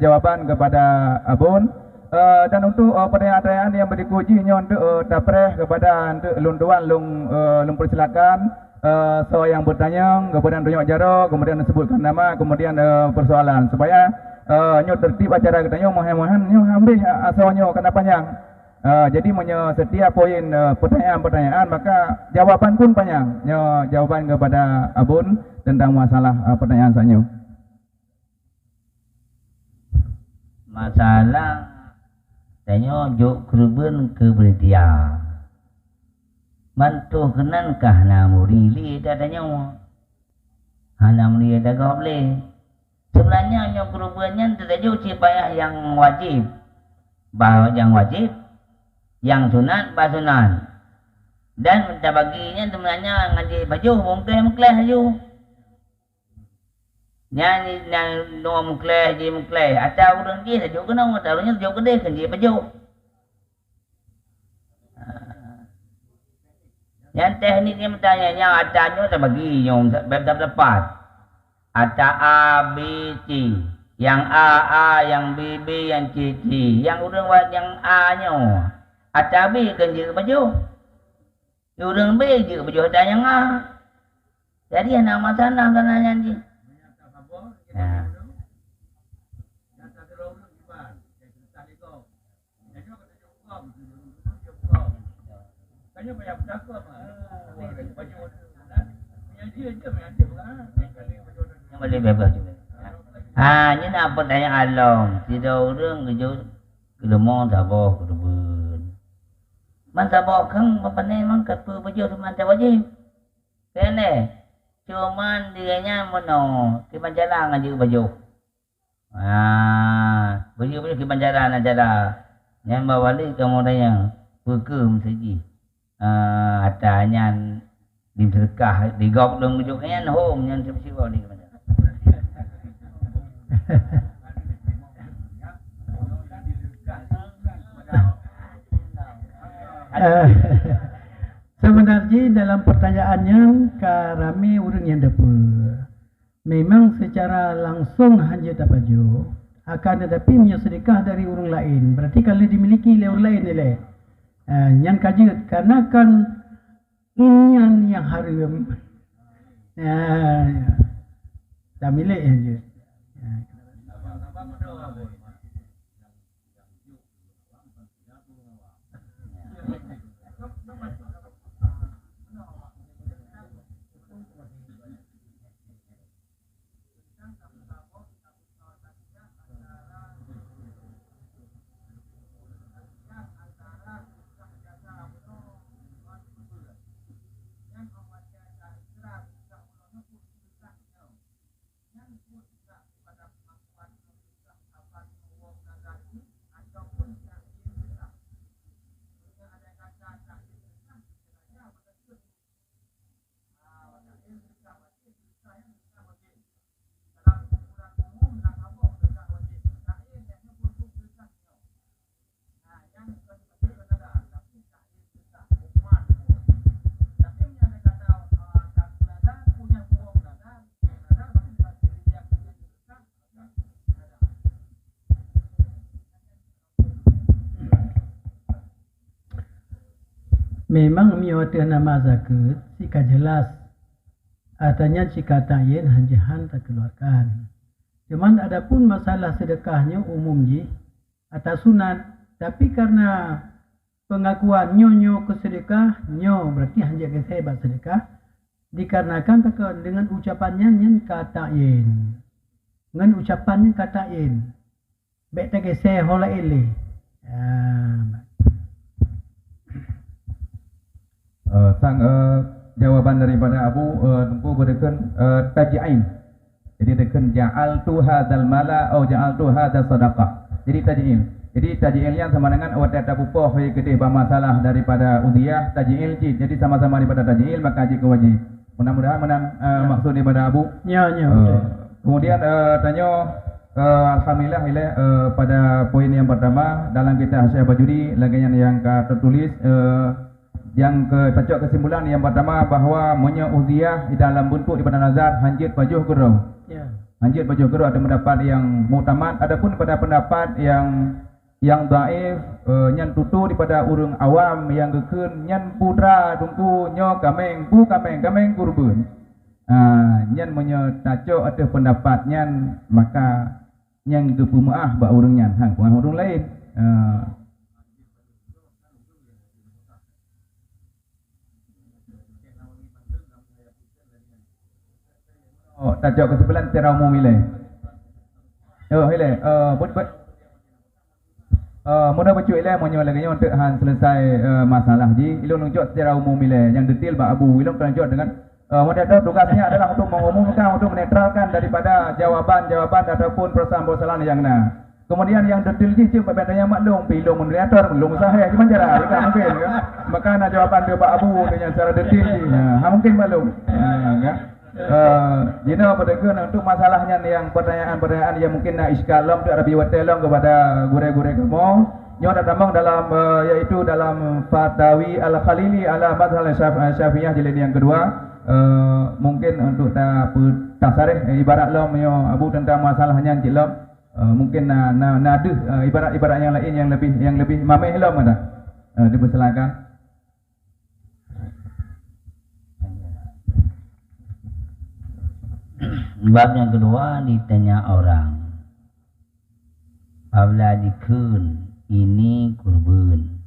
jawaban kepada abun. Dan untuk pertanyaan-pertanyaan yang berikuji untuk tapreh kepada untuk lunduan lung persilakan. So yang bertanya, kemudian tunjuk jaro, kemudian sebutkan nama, kemudian persoalan supaya nyo tertib acara kita nyo mohan-mohan nyo ambil asalnya kena panjang. Jadi setiap poin pertanyaan-pertanyaan maka jawaban pun panjang. Nyo jawaban kepada abun tentang masalah pertanyaan sanyo. Masalah tanya juk keruben ke berdia. Mantu kenankah namuri li dadanya namuri ada goble sebenarnya yang perubahannya terjadi cipayah yang wajib bahwa yang wajib yang sunat bah sunat dan minta baginya sebenarnya ngaji baju mungkleh aja nyanyi no mungkleh atau orang dia saja kena taruhnya jauh gede kan dia baju. Yang teknik ni bertanya atanya terbagi yang berdapat. Ata A, B, C. Yang A, yang B, yang C, C. Yang orang buat yang A-nya. Ata B kan dia baju. Orang B dia baju ada yang A. Jadi anak masalah tanahnya ni. Yang boleh bebas juga. Ini nak pertanyaan alam. Tidak orang kelemong tabah kedepan. Man tabah kan mempunyai memang kata baju teman tak wajib. Kena. Cuman dianya mono. Kiban jalan aja baju. Baju kiban jalan aja lah. Yang bawa balik kamu yang berkem saja. Atanya di sedekah di gok dong ujuk kan home yang siapa ni macam. Sebenarnya dalam pertanyaannya kami orang yang dapat memang secara langsung hanya dapat jo akan tetapi punya sedekah dari orang lain berarti kalau dimiliki oleh orang lain nilai yang kaji karena kan ini yang haram tak milik aja. Memang miwati nama zakat jika jelas artinya jika tayin hanjihan tak keluarkan. Cuman adapun masalah sedekahnya umum ji atas sunat tapi karena pengakuan nyo ke sedekah nyo berarti hanya kesebat sedekah dikarenakan dengan ucapannya yang katayin dengan ucapannya katayin baik tak keseh hola ele. Sang jawaban daripada Abu Tumpu berikan taji'in. Jadi dekan ja'altu hadzal mala atau ja'altu hadzal sadaqah. Jadi taji'il. Jadi taji'ilnya sama dengan awat tabu poh gede masalah daripada uziah taji'il ji. Jadi sama-sama daripada taji'il maka haji kewajib. Mudah-mudahan menang maksud daripada Abu. Ya. Kemudian tanya alhamdulillah pada poin yang pertama dalam kitab Syekh Bajuri lagi yang tertulis yang tajuk kesimpulan yang pertama bahawa uziah di dalam bentuk daripada nazar hanjit bajuh gurau. Ya. Hanjit bajuh gurau ada pendapat yang muktamad, adapun pada pendapat yang dhaif nyan tutu daripada urang awam yang gekeun nyan putra tungku nyo kameng kurban. Nyan tajuk ada pendapat nyan maka nyan gepumaah ba urang nyan hang urang lain. Tajuk kesimpulan secara umum ile. Mudah baca ile monyo lagi untuk han selesai masalah ji ilung nunjuk secara umum ile yang detail ba abu ilung tunjuk dengan moderator tugasnya adalah untuk mengumumkan untuk menetralkan daripada jawaban-jawaban ataupun persoalan-persoalan yang kena. Kemudian yang detail ji cuma bedanya maklum pilung moderator belum sahih gimana cara kan mungkin kan. Maka nak jawaban dia ba abu dengan secara detail ji. Mungkin maklum. Jina pada untuk masalahnya yang pertanyaan-pertanyaan yang mungkin nak iskal untuk Arabi Watelong kepada gure-gure kamu nyo ada tambang dalam yaitu dalam Fatawi Al-Khalili ala Madhal Syafi'iyah jilid yang kedua mungkin untuk tasarih ibarat lom nyo abu tentang masalahnya jilom mungkin nadu ibarat-ibarat yang lain yang lebih mameh lom ada dipersilakan. Bab yang kedua ditanya orang apabila dikun ini kurban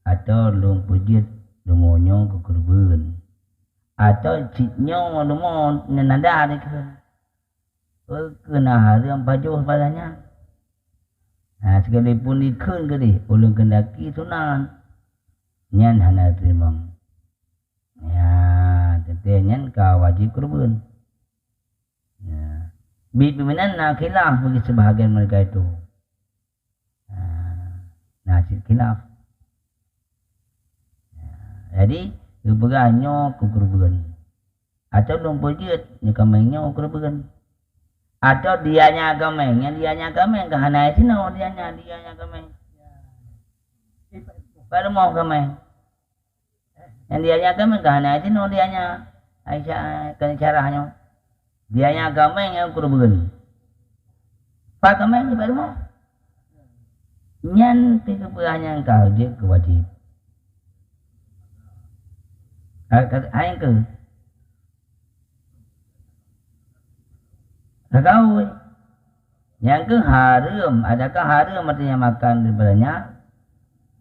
atau lung pujit lumonyo ke kurban atau citnyo lumo nenada dikun kena haram pajuh padanya. Sekalipun dikun gede ulun kendaki sunan nyan hana terima ya tetenya ka wajib kurban. Ya. Pimpinan nak khilaf bagi sebahagian mereka itu. Khilaf. Jadi berpegangnyo ke kurban. Atau lumpur jut ni kamengnya kurban. Atau dianya kameng, yang dianya kameng ke hanai sino dianya kameng. Baru mau kameng. Yang dianya kameng ke hanai sino dianya. Aisyah kan caranya. Dianya kameng yang kurban. Pak kameng ni baru mau. Nyan keperangan kau je kewajib. Aing ke. Kau yang ke haram, adakah haram artinya makan daripadanya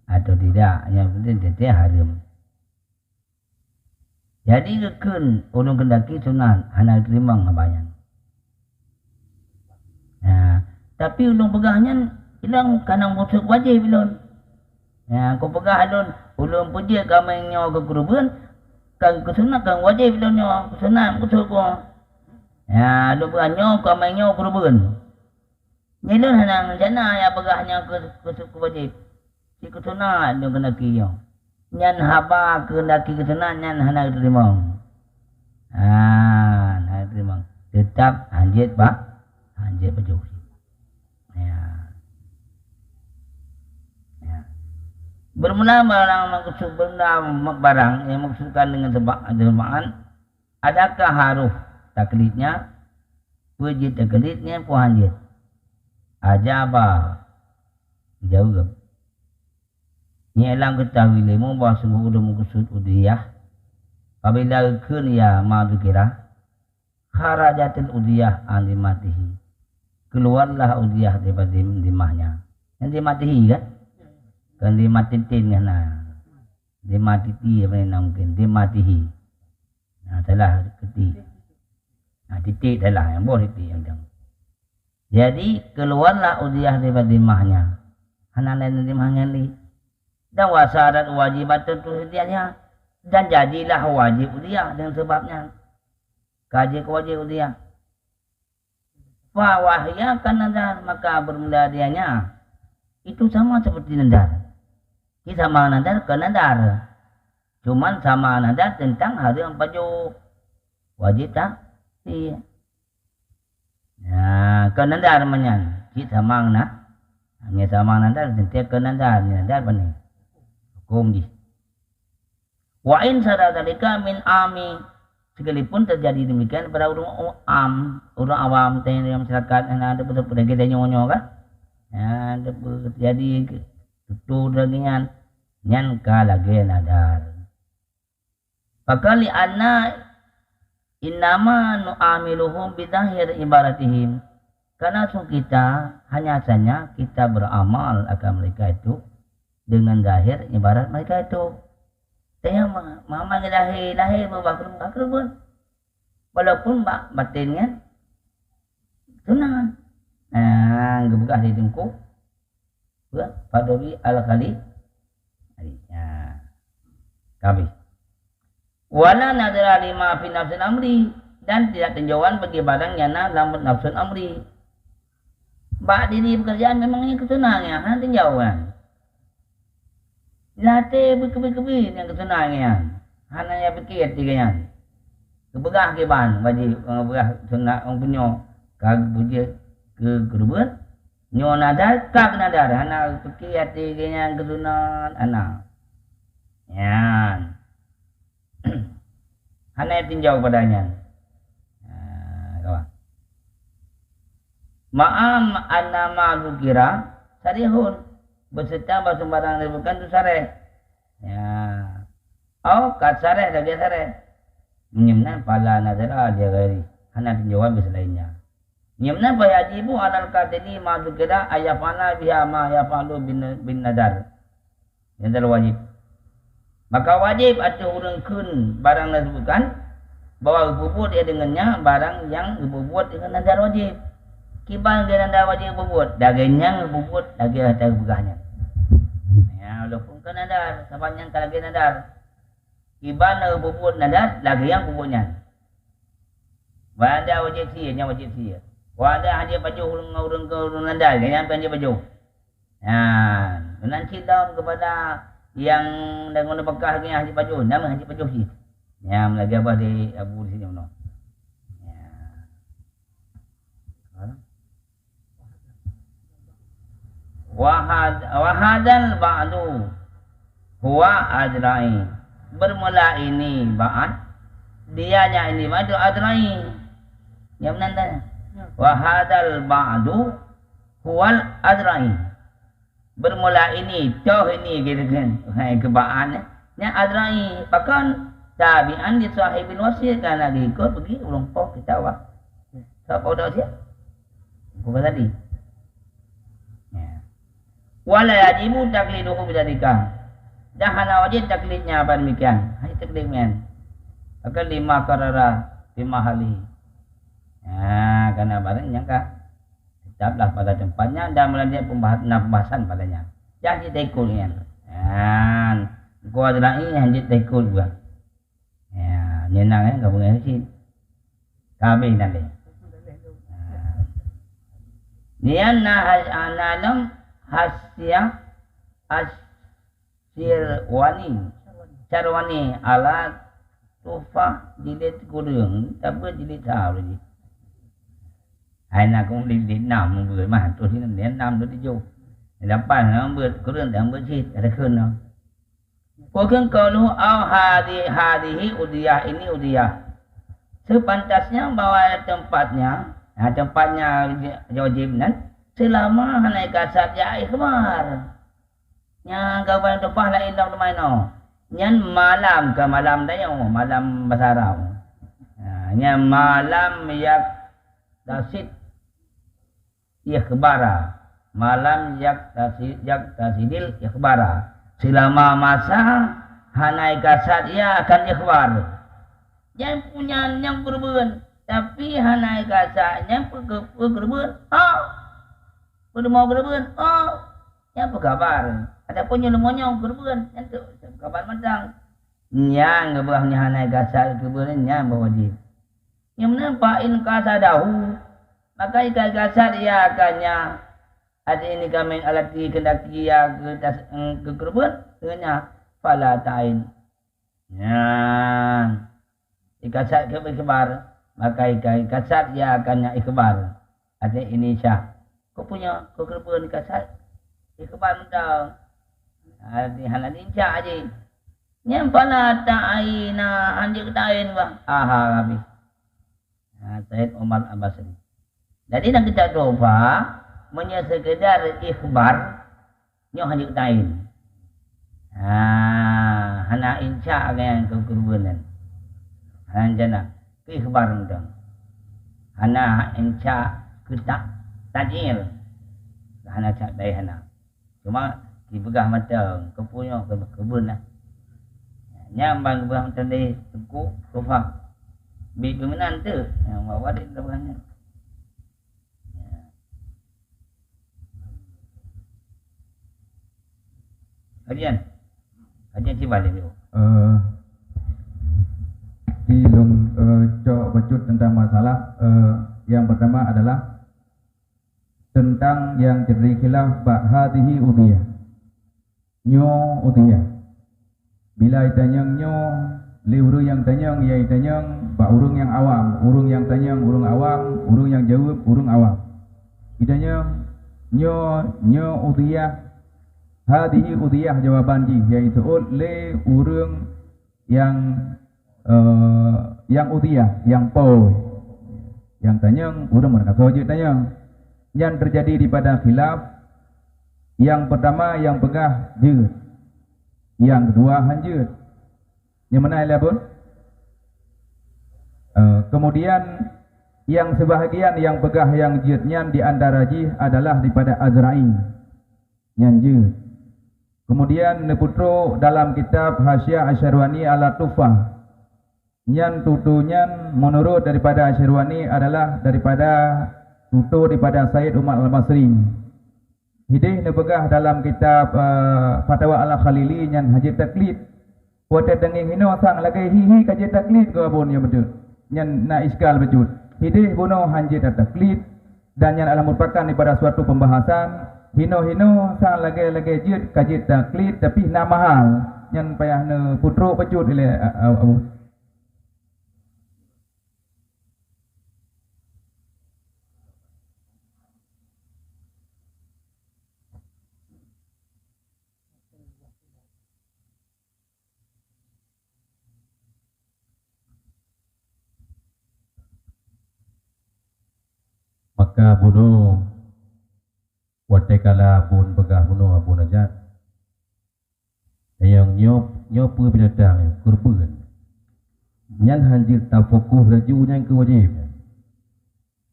atau tidak? Yang penting dia haram. Jadi kekun ulun kendaki sunan hana terima ngabayan. Tapi ulun pegahnya hilang kanang busuk wajib ulun. Kau pegah ulun puji kamengnya ke kurban kan kesunat kan wajib ulunnya kesunat busuk ko. Ulun pegahnya kamengnya kurban. Nyelun hanang jana ya pegahnya ke wajib. Si kesunat ulun kendaki yo. Nyan haba kendaki kesenang nyan hana terima. Hana terima. Tetap hanjit baju. Ya. Bermula barang maksud barang yang maksudkan dengan sebaan. Adakah haruf taklidnya? Wajib taklidnya pun hanjit. Ajaba. Jauh ke? Ni elang ketahui lemu bahawa sungguh udah maksud udiyah. Apabila kun ya madu kira kharajatil udiyah an dimatihi. Keluarlah udiyah daripada dimahnya. Yang dimatihi kan? Kan dimatitin kan? Dimatiti apa yang mungkin dimatihi. Telah ketik. Titik telah yang boleh titik yang jauh. Jadi keluarlah udiyah daripada dimahnya. Hana lain dimahnya ni. Dan wasyarat wajibat tentu sedianya dan jadilah wajib udiyah dengan sebabnya kaji wajib udiyah fa wahya kan nadar maka bermula dianya itu sama seperti nadar kita sama nadar ke nadar cuman sama nadar tentang hari yang paju wajib tak iya Ya, ke nandar manyan. Kita mang na. Hanya sama nandar, sentiap ke nandar. Nandar bani. Hukum di. Wa in sadadalika min ami. Sekalipun terjadi demikian pada orang awam, yang masyarakat yang ada betul-betul kita nyonya kan. Ya, ada terjadi tutur dengan nyan kalage nadar. Pakali anna innama nu'amiluhum bidahir ibaratihim. Karena kita hanya saja kita beramal akan mereka itu dengan zahir ibarat mereka itu. Saya mama lahir berbakar pun. Walaupun batinnya tunangan. Nah, gebegah di tengkuk. Fadawi al-khali. Ya. Kabih. Wala nadra lima fi nafsin amri, dan tidak tinjauan bagi barang yana dalam nafsun amri. Bak diri pekerjaan memang ini kesenangan, hanya tinjauan. Latih berkebi-kebi yang kesenangan, hanya yang pikir tiganya. Kebegah keban, bagi kebegah senang orang punya kag punya ke kerubun. Nyo nadar kag nadar, hanya pikir tiganya kesenangan anak. Yan. Hanya tinjau padanya. Kawan. Ma'am anama dukira sarihun beserta bahasa barang bukan tu sareh. Ya. Oh, kat sareh dah dia sareh. Menyemna pala nazara dia gari. Hanya tinjauan beselainnya. Menyemna bayajibu alal katini ma dukira ayafana biha ma yafalu bin nadar. Yang terwajib. Maka wajib atau urangkeun barang disebutkan bahwa berbuat dia dengannya barang yang berbuat dengan nadar wajib. Kibang dia nadar wajib berbuat, dagingnya berbuat daging atas begahnya. Ya, walaupun kan nadar, sepanjang kalau dia nadar. Kibang berbuat nadar, daging yang berbuatnya. Wada wajib sia, wajib sia. Wada hanya baju urang nadar, yang dia baju. Ya, nanti dalam kepada yang dengan bekahnya haji baju, nama haji baju sih. Yang lagi apa di Abu di sini mana? Ya. Wahadal ba'du huwa adrai. Bermula ini ba'ad, dianya ini ba'du adrai. Yang mana? Wahadal ba'du huwal adrai. Bermula ini, jauh ini gitu kan, kebaan nya adrai, bahkan tabi'an di sahibil wasiyah karena diikut pergi ulung pok kita wah. Siapa udah siap? Bukan tadi. Ya. Wala yajibu takliduhu bidzalika. Dah hana wajib taklidnya apa demikian? Hanya taklidnya. Akan lima qarara lima hali. Ya, karena barangnya enggak tetaplah pada tempatnya dan melalui pembahasan padanya. Jangan ditekul ya. Dan gua adalah ini hanya ditekul gua. Ya, nyenang enggak boleh sih. Kami nanti. Nian analam hasya asirwani carwani ala tufa jilid kurung tapi jilid sao lagi. Hai na cũng đi nằm vừa mà tôi thì đến năm tôi đi vô làm bài nó vừa có đường để vừa chi ada khơn nó có khơn kalau au hadihi udiyah ini udiyah sepantasnya bahwa tempatnya wajib nan selama hanai kasat ya ikhbar nya kawan topah lain dong main no nyan malam ke malam dah yang malam basarau nya malam yak dasit ikhbara malam yak tasidil ikhbara selama masa hanai kasat ia akan ikhbar yang punya yang berben tapi hanai kasatnya berben mau berben yang berkabar ada punya lemonya berben yang tu kabar mentang yang ngebahnya hanai kasat berben yang berwajib yang menampakin kasadahu maka ikan kasar ia akannya ada ini kami alati kendaki ya ke kerubun dengannya fala tain ya ikan kasar ke ikhbar maka ikan kasar ia akannya ikhbar ada Indonesia. Kau punya kau kerban kasat. Ikhbar dah. Ada halan Indonesia aje. Nyampana ta'ina anjir ta'in bah. Aha habis. Said Umar Al-Basri. Jadi nak kita doa punya sekedar ikhbar nyo anjir ta'in. Hana insya yang kekurbanan. Hana jana ikhbar dah. Hana insya kita tajil. Hana cak dai hana. Cuma dibegah mata kepunya kebun lah. Nyambang kebun mata ni tekuk kufah. Bi pemenan tu yang bawa di belakangnya. Kajian si balik tu. Ilung cok bacut tentang masalah yang pertama adalah tentang yang terjadi khilaf hadhihi udhiyah. Nyo udhiyah. Bila itanyang nyo liuru yang tanyang ya itanyang ba urung yang awam, urung yang tanyang urung awam, urung yang jawab urung awam. Itanyang nyo udhiyah. Hadhihi udhiyah jawaban ji yaitu le urung yang udhiyah, yang poy. Yang tanyang urung mereka soje tanyang. Yang terjadi di pada khilaf yang pertama yang pegah jud, yang kedua hanjud. Yang mana ialah pun kemudian yang sebahagian yang pegah yang judnya di antara ji adalah daripada Azra'i yang jud. Kemudian neputro dalam kitab Hasyiah Asyarwani ala Tufah yang tutunya menurut daripada Asyarwani adalah daripada tutur daripada Said Umar Al-Basri. Hidih nepegah dalam kitab Fatwa Al-Khalili yang haji taklid. Wata denging hino sang lagi hihi kaji taklid ke abun yang betul. Yang na iskal betul. Hidih bunuh haji taklid dan yang alam merupakan daripada suatu pembahasan. Hino sang lagi jid kaji taklid tapi na mahal. Yang payah ne putro betul ile abun. Maka bunuh watekala bun pegah bunuh abun ajat yang nyop binatang kurban nyan hanjir tafokuh raju yang kewajib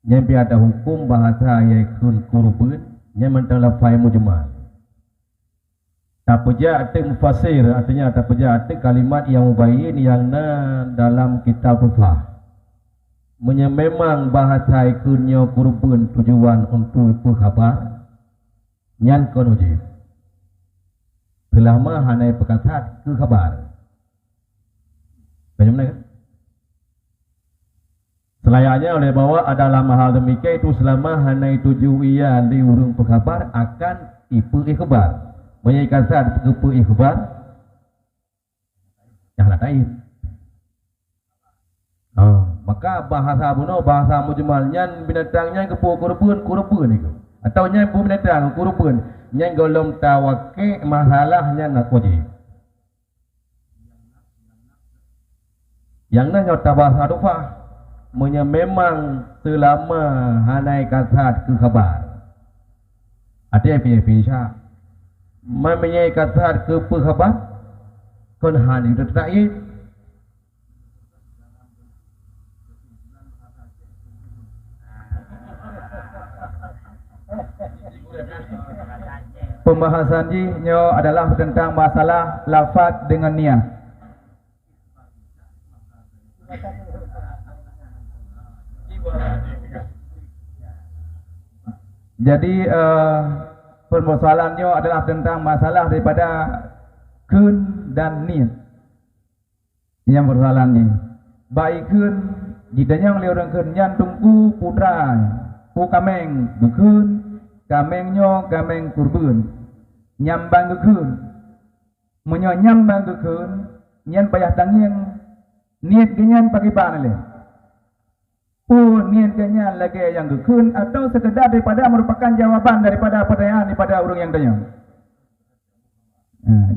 yang ada hukum bahasa yakun kurban yang mentala fai mujmal tak peja atik mufasir artinya tak peja atik kalimat yang mubayyin yang dalam kitab Tufah memang bahasa ikunnya kurban tujuan untuk khabar nyan kon wajib selama hanai perkataan ke khabar bagaimana kan selayaknya oleh bahwa adalah hal demikian itu selama hanai tujuan di urung pekhabar akan ipu ikhbar menjadikan saat ipu ikhbar yang lain. Maka bahasa bunuh bahasa mujmal nyan binatangnya kepu kurban itu atau nyan pu binatang kurban nyan golong tawake masalahnya nak wajib yang nak bahasa Tufah memang selama hanai kasat ke khabar ada yang pilih menyai kasat ke khabar kon han itu tak pembahasan ini adalah tentang masalah lafaz dengan niat. Jadi permasalahannya adalah tentang masalah daripada kun dan niat. Yang permasalahan ini. Baik kun jidanya oleh orang kun yang tunggu putra, pu kameng bukun, kamengnya kameng kurban. Nyambang gekun, menyambang gekun, nyan payah tanging niat genyan pakai panel. pun niat kenyan lagi yang gekun atau sekedar daripada merupakan jawaban daripada pertanyaan daripada orang yang tanya.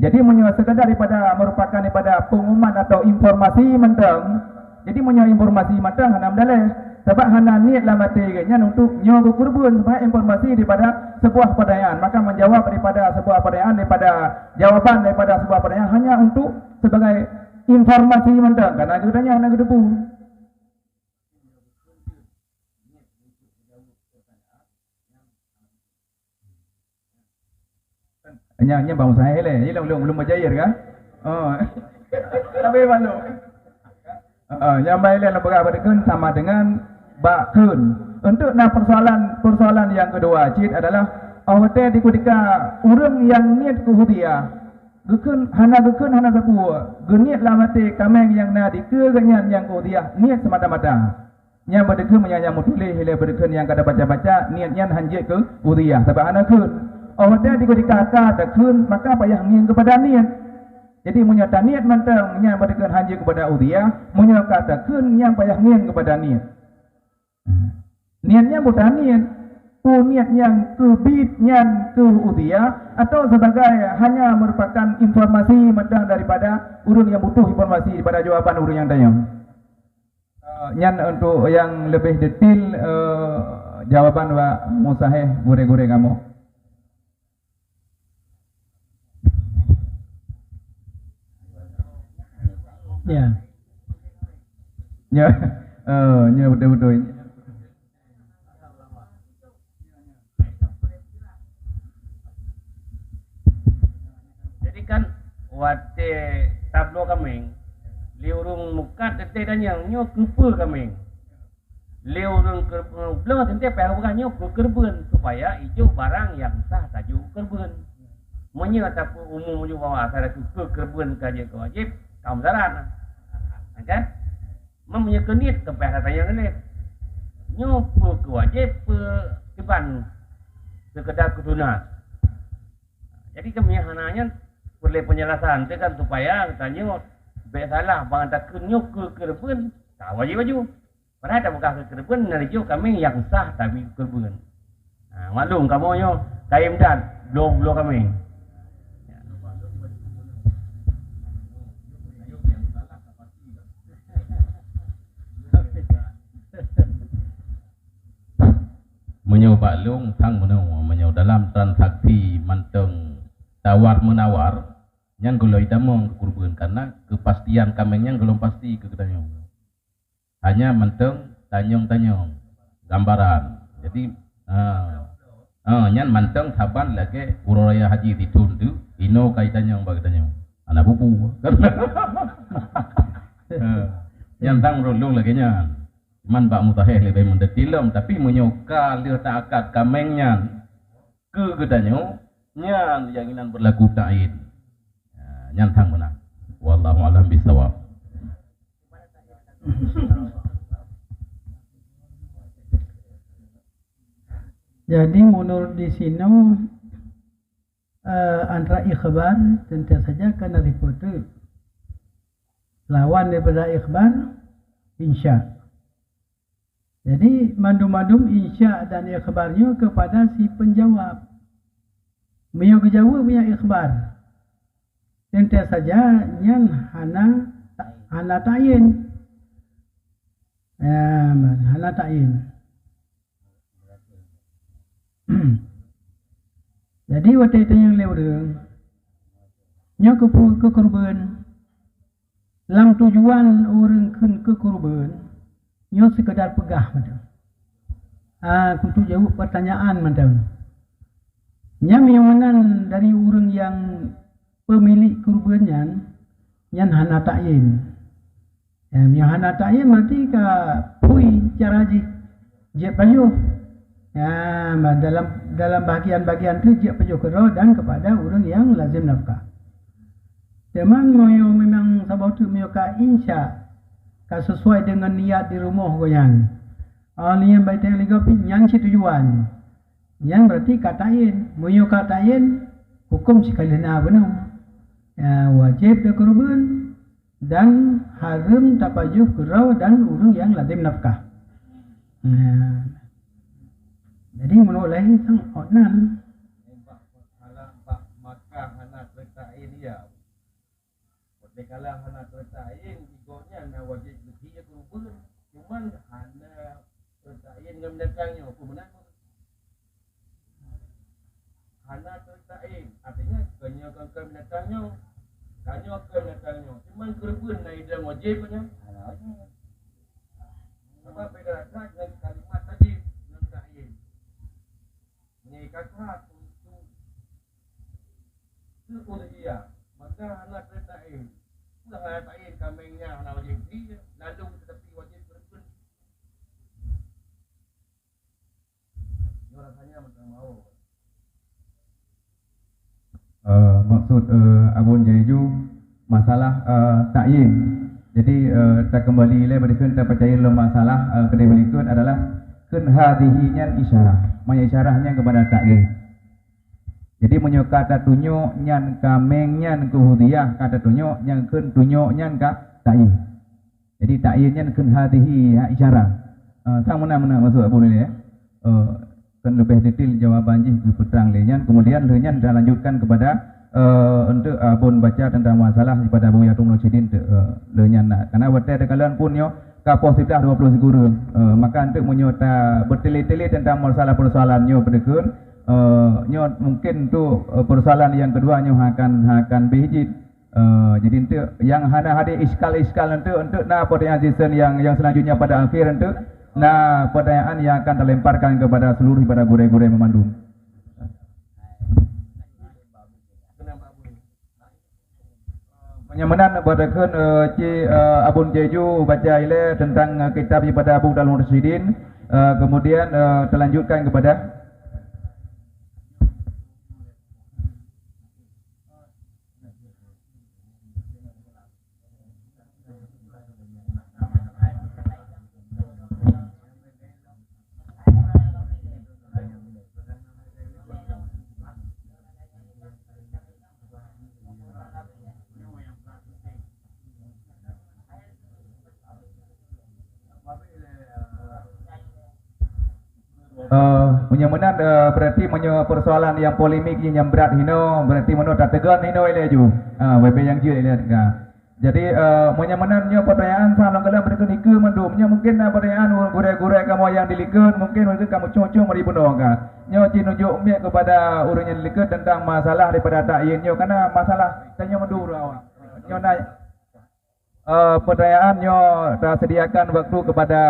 Jadi sekedar daripada merupakan daripada pengumuman atau informasi mentang. Jadi informasi mentang hanam dalih. Sebab hana niat lah mati kenyan untuk nyawa kurban supaya informasi daripada sebuah pertanyaan. Maka menjawab daripada sebuah pertanyaan daripada jawaban daripada sebuah pertanyaan hanya untuk sebagai informasi mentang. Karena aku tanya hana aku debu. Hanya bang saya le, ini belum berjaya kan? Oh, tapi malu. Yang baik le lembaga berikut sama dengan bakun. Untuk persoalan yang kedua cid adalah awate di ketika orang yang niat kuhudia, gekun hana sepua, geniat lamate kameng yang na dikeganyan yang kuhudia niat semata-mata. Yang berdekun menyayang mutulih le berdekun yang kada baca-baca niatnya hanjit ke kuhudia sebab hana kun. Awada di ketika takun maka payah ngin kepada niat. Jadi menyata niat mentang yang berikan haji kepada udhiyah, menyata takun yang payah ngin kepada niat. Niatnya bukan niat, niat yang ke bid yang ke udhiyah atau sebagai hanya merupakan informasi mentang daripada urang yang butuh informasi daripada jawaban urang yang tanya. Yang untuk yang lebih detail jawaban wa musahih gore-gore kamu. Ya. Ya betul-betul. Jadi kan wate tablo kami, liurung muka tete dan yang nyo kumpul kami, liurung belum tente bukan nyo kerben supaya ijo barang yang sah taju kerben. Menyata umum juga bawa asal kerben kaji wajib. Kaum zaran, kan? Mempunyai kenit tempat katanya kenit. Nyopo kewajib keban sekedar ketunas. Jadi kami hananya perlu penjelasan tu kan supaya katanya baik salah bang tak kenyuk ke kerben tak wajib baju. Padahal tak bukan ke kerben narijo kami yang sah tapi kerben. Maklum kamu nyo kaim dan belum kami. Menyau baklung tang menyau dalam transaksi manteng tawar menawar yang gulai damong kurban karena kepastian kamengnya belum pasti ke ketanyong hanya manteng tanyong gambaran jadi nyan manteng saban lagi uraya haji ditundu ino kaitannya bagi tanyong anak bubu yang tang rolong lagi nyan man bak mutahih lebih mendetilom tapi menyoka lihat akad kamengnya ke gedanyo nyan yanginan berlaku ta'in nyantang menang wallahu alam bisawab. Jadi menurut di sini antara ikhbar tentu saja kena reporter lawan daripada ikhbar insya. Jadi mandum-mandum insya dan ikhbarnya kepada si penjawab. Punya kejawab punya ikhbar. Tentu saja yang hana ta'in. Hana ta'in. Jadi waktu itu yang lewat nya ke korban. Lam tujuan orang ke korban. Nyo sekedar pegah macam. Untuk jawab pertanyaan macam. Nya miyonan dari orang yang pemilik kurbannya yang hana ta'in. Yang hana ta'in berarti ka pui cara je payu. Dalam bahagian-bahagian tu je payu kero dan kepada orang yang lazim nafkah. Teman moyo memang sabau tu moyo ka insya sesuai dengan niat di rumah goyan. Niat baik yang ligapi yang si tujuan. Yang berarti katain, moyo katain hukum sekali na benar. Wajib dah korban dan haram tapajuh kerau dan urang yang lazim nafkah. Jadi menurut lain sang onan Halang pak Makkah anak kertain dia. Pada kalang anak kertain igonya na wajib dia kurban. Cuman hana kertain ngam datangnya apa menang. Hana kertain artinya kanya kami datangnya. Kanya kami datangnya. Cuman kurban na ida wajibnya. Apa beda dengan kalimat tadi ngam tain. Ni kata untuk dia, maka anak tertain, bukan tain kambingnya anak wajib dia, lalu tetapi wajib berpun. Rasanya macam mau. Maksud Abun Jaiju masalah ta'yin. Jadi kita kembali le berikan kita percaya dalam masalah kedai berikut adalah kun hadhihi isyarah. Maya isyarahnya kepada ta'yin. Jadi menyo kata tunjuk nyan kameng nyan kuhudiyah kata tunjuk yang kun tunjuk nyan ka ta'yin. Jadi ta'yin nyan kun hadhihi isyarah. Sang mana masuk Abun ini ya. Kan lebih detail jawaban jih peterang lenyan. Kemudian lenyan dah lanjutkan kepada untuk Abun baca tentang masalah daripada Abu Yatum Rasyidin lenyan nak. Karena waktu ada kalian pun yo kapasitas 20 seguru. Maka untuk menyota bertele-tele tentang masalah persoalan nyo berdekun nyo mungkin tu persoalan yang kedua nyo akan behijit. Jadi untuk yang ada iskal untuk na pertanyaan season yang selanjutnya pada akhir untuk na pertanyaan yang akan terlemparkan kepada seluruh daripada gure-gure memandung. Penyamanan berdekun Abun Jaiju baca ile tentang kitab daripada Abu Dalmur Rasyidin. Kemudian terlanjutkan kepada menyamanan berarti persoalan yang polemik yang berat hino berarti menurut tegan hino ile ju WB yang je ile. Jadi menyamanannya pertanyaan salam kala berikut ike mendumnya mungkin pertanyaan gure-gure kamu yang dilikut mungkin kamu cucu mari benar ka nyo cinunjuk mek kepada urang yang dilikut tentang masalah daripada ta'yin nyo karena masalah tanya mendur awak nyo naik pertanyaan nyo dah sediakan waktu kepada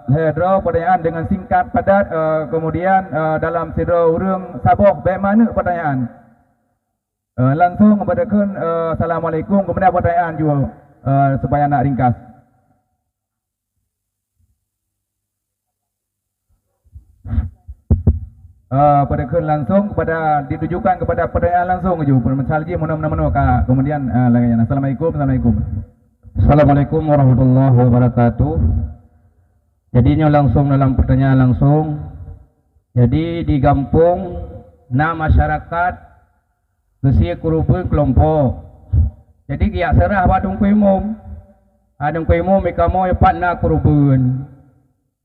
hedro pertanyaan dengan singkat padat kemudian dalam sidro urang saboh bagaimana pertanyaan langsung kepada kun assalamualaikum kemudian pertanyaan juga supaya nak ringkas. Pada kun langsung kepada ditujukan kepada pertanyaan langsung je misal lagi mana-mana kemudian lagi Assalamualaikum warahmatullahi wabarakatuh. Jadinya langsung dalam pertanyaan langsung. Jadi di kampung na masyarakat kesia kurupun kelompok. Jadi kiak serah badung kuimum. Adung kuimum ikamo epat na kurupun.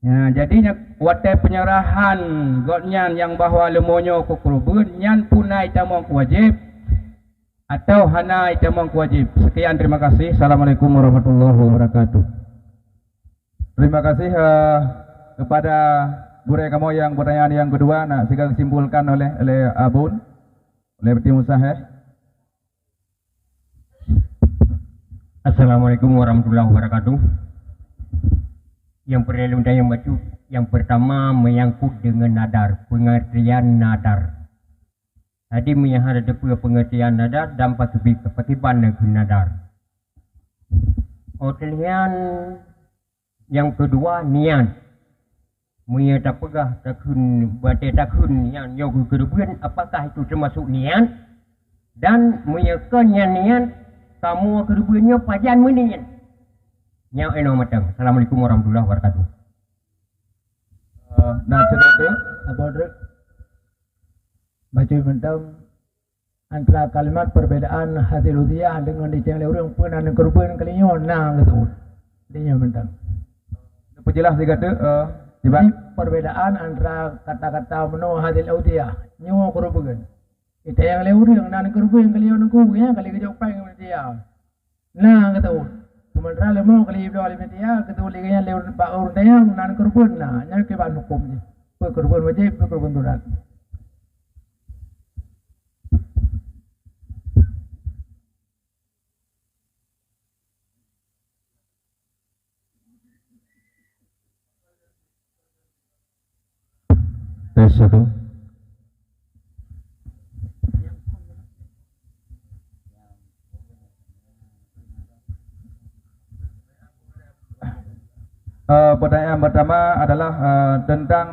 Ya, jadinya wate penyerahan godnyan yang bahwa lemonyo ku kurupun nyan punai tamong wajib atau hana tamong wajib. Sekian, terima kasih. Assalamualaikum warahmatullahi wabarakatuh. Terima kasih kepada guru kamu yang pertanyaan yang kedua nak segera disimpulkan oleh Abun oleh tim usaha. Assalamualaikum warahmatullahi wabarakatuh. Yang pertanyaan yang maju yang pertama menyangkut dengan nadar, pengertian nadar. Tadi menghadap pengertian nadar dan patiban nadar. Kemudian yang kedua niat. Munya tak pegah takun bate takun yang nyogu kerubuan apakah itu termasuk niat dan munya niat kamu kerubuannya pajan meniat. Nyau eno matang. Assalamualaikum warahmatullahi wabarakatuh. Nah cerita apa baca tentang antara kalimat perbedaan hasil usia dengan diceng le urang pun dan kerubuan kalinya nah gitu. Dia mentang. Perjelas dia kata tiba Ini perbedaan antara kata-kata meno hadil audiyah nyo kurubun. Kita yang lewur yang nan kurubun yang kali yang ku ya kali kejauh pang dia. Nah kata sementara lemo kali dua kali dia kata lagi yang lewur pak urun yang nan kurubun nah nya ke ban hukum ni. Kurubun wajib kurubun turat. Tes satu. Pertanyaan pertama adalah tentang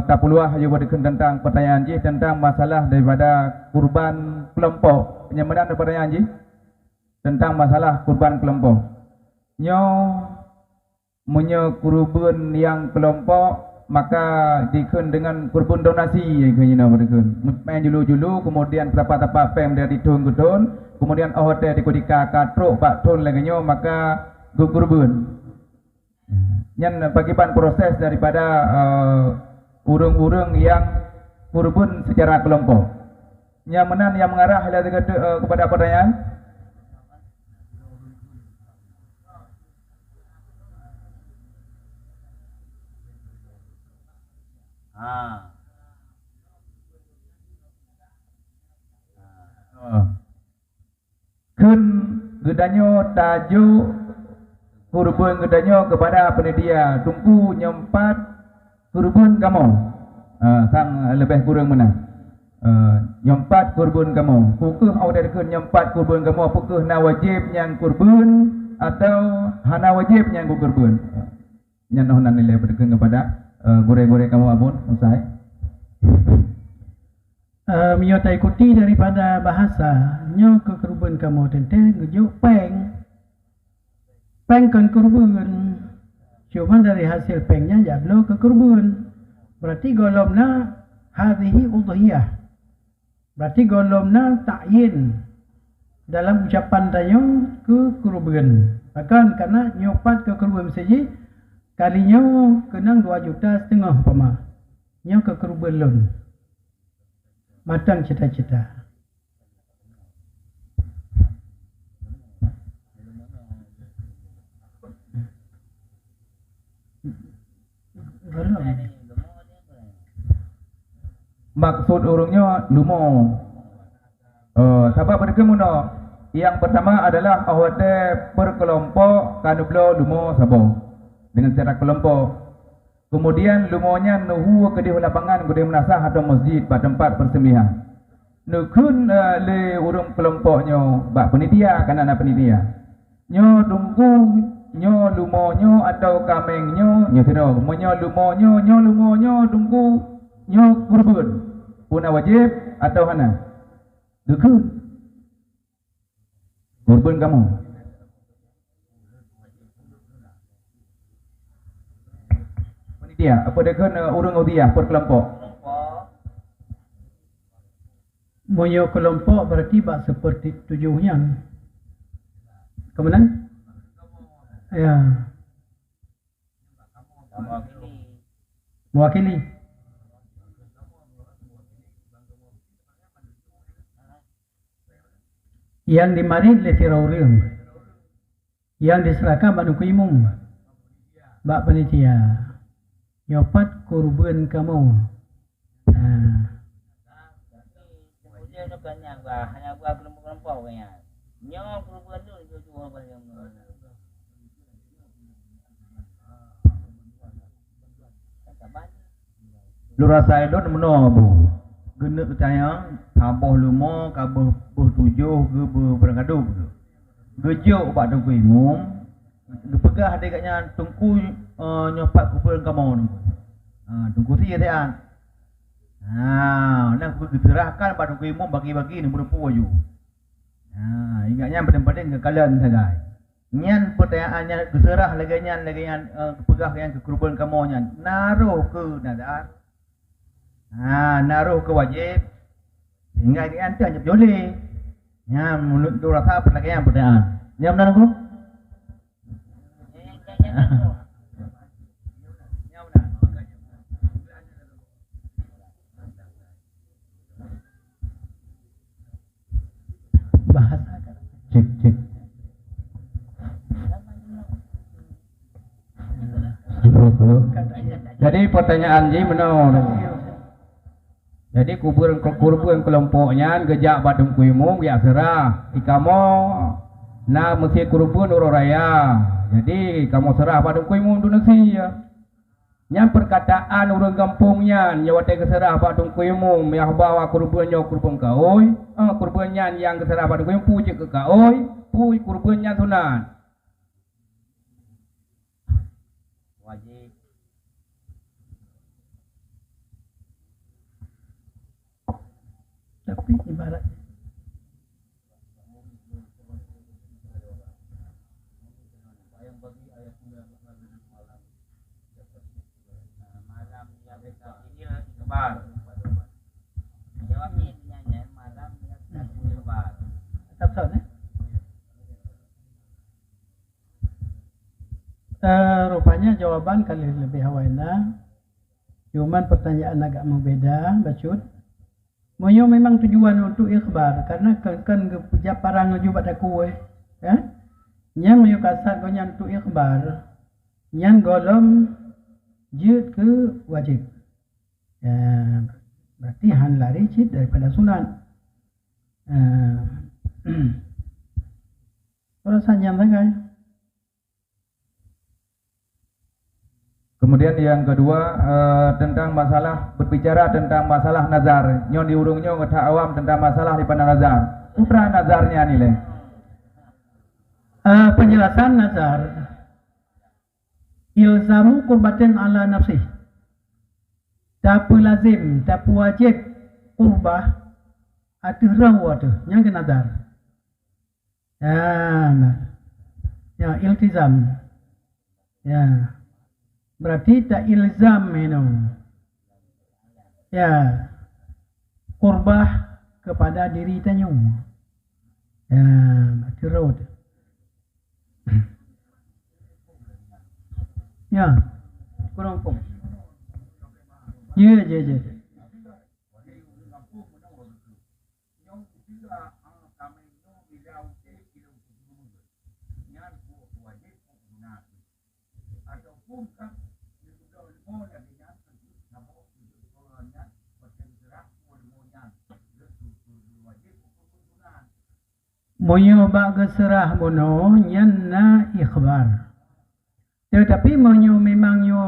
tak peluah you berikan tentang pertanyaan ji tentang masalah daripada kurban kelompok. Penyamaran pertanyaan ji tentang masalah kurban kelompok. Nyo kurban yang kelompok maka dikun dengan kurban donasi yang kena berikan. Main julu-julu kemudian tapak-tapak pem dari ditun-ditun kemudian hotel dikudika katruk pak tun lagi nyo maka kurban. Yang bagian proses daripada urung-urung yang kurban secara kelompok. Yang menan yang mengarah kepada pertanyaan. Kun gedanyo tajuk kurban gedanyo kepada penyedia tunggu nyempat kurban kamu sang lebih kurang mana nyempat kurban kamu pukul awal kun nyempat kurban kamu apakah na wajib yang kurban atau hana wajib yang kurban nyanonan nilai berdekat kepada gore-gore kamu abun usai Mio tak ikuti daripada bahasa nyo ke kurban kamu tentang ngejuk peng kan kurban cuma dari hasil pengnya jablo ke kurban berarti golomna hadhihi udhiyah berarti golomna ta'yin dalam ucapan tayo ke kurban bahkan karena nyopat ke kurban saja kalinya kenang 2,5 juta umpama nyo ke kurban lon matang cita-cita maksud urungnya lumo sebab berkemuno yang pertama adalah awade berkelompok kanublo lumo sabo dengan secara kelompok kemudian lumonya nuhu ke di lapangan ke di menasah atau masjid pada tempat persembelihan nukun le urung kelompoknya bak penitia kan anak penitia nyo tunggu nyo lumonyo atau kamengnya nyo tidak menyo lumonyo tunggu nyo kurban puna wajib atau hana dukun kurban kamu panitia apa dekun urung udhiyah per kelompok moyo kelompok berarti bak seperti tujuhnya kemudian ya mewakili yang dimarin letiraurium yang diserahkan bak nuku imum bak panitia nyopat kurban kamu kemudian banyak hanya buat kelompok-kelompok kayaknya nyo kurban tu jual banyak lu rasa itu meno bu gena percaya taboh lumo kabeh beh tujuh ke berengadu gejuk pak tungku imum dipegah dekatnya tungku nyopat kurban kamu tungku si ya nak diserahkan pak tungku imum bagi-bagi ni berupa waju ingatnya penting-penting ke kalian saja nyan pertanyaannya diserah lagi nyan pegah yang ke kurban kamu nyan naruh ke nadar naruh ke wajib hingga yang tu hanya boleh ya mulut tu rasa apa lagi yang pertanyaan ya benar aku cip. Halo. Jadi pertanyaan ji menol. Jadi kuburan kelompoknya gejak badung kuimu ya serah ikamo na mesti kurubun uro raya. Jadi kamu serah badung kuimu Indonesia. Yang perkataan urang kampungnya nyawate keserah badung kuimu yang bawa kurbannya kurban kaoi, kurbannya yang keserah badung kuimu puji ke kaoi, puji kurbannya sunan. Wajib. Tapi ibarat malam yang ini kebar. Jawabnya nyanyi malam yang kebar. Betul rupanya jawaban kali lebih hawaina. Cuman pertanyaan agak berbeda, Bacut. Moyo memang tujuan untuk ikhbar karena kan puja parang juga pada kue, ya. Yang moyo kasar gonya untuk ikhbar, yang golom jid ke wajib. Ya, berarti han lari jid daripada sunan. Perasaan yang bagai. Kemudian yang kedua tentang masalah berbicara tentang masalah nazar. Nyon diurungnya ngeta awam tentang masalah di pada nazar. Putra nazarnya nilai. Penjelasan nazar. Ilzamu qurbatin ala nafsi. Tapu lazim, tapu wajib qurbah atu rawa tu yang ke nazar. Ya, iltizam. Ya. Berarti tak ilzam minum. Ya. Qurbah kepada diri tanya. Ya, berarti road. Ya. Kurang pun. Ya. Monyo bak serah bono nyanna ikhbar. Tetapi monyo memang nyo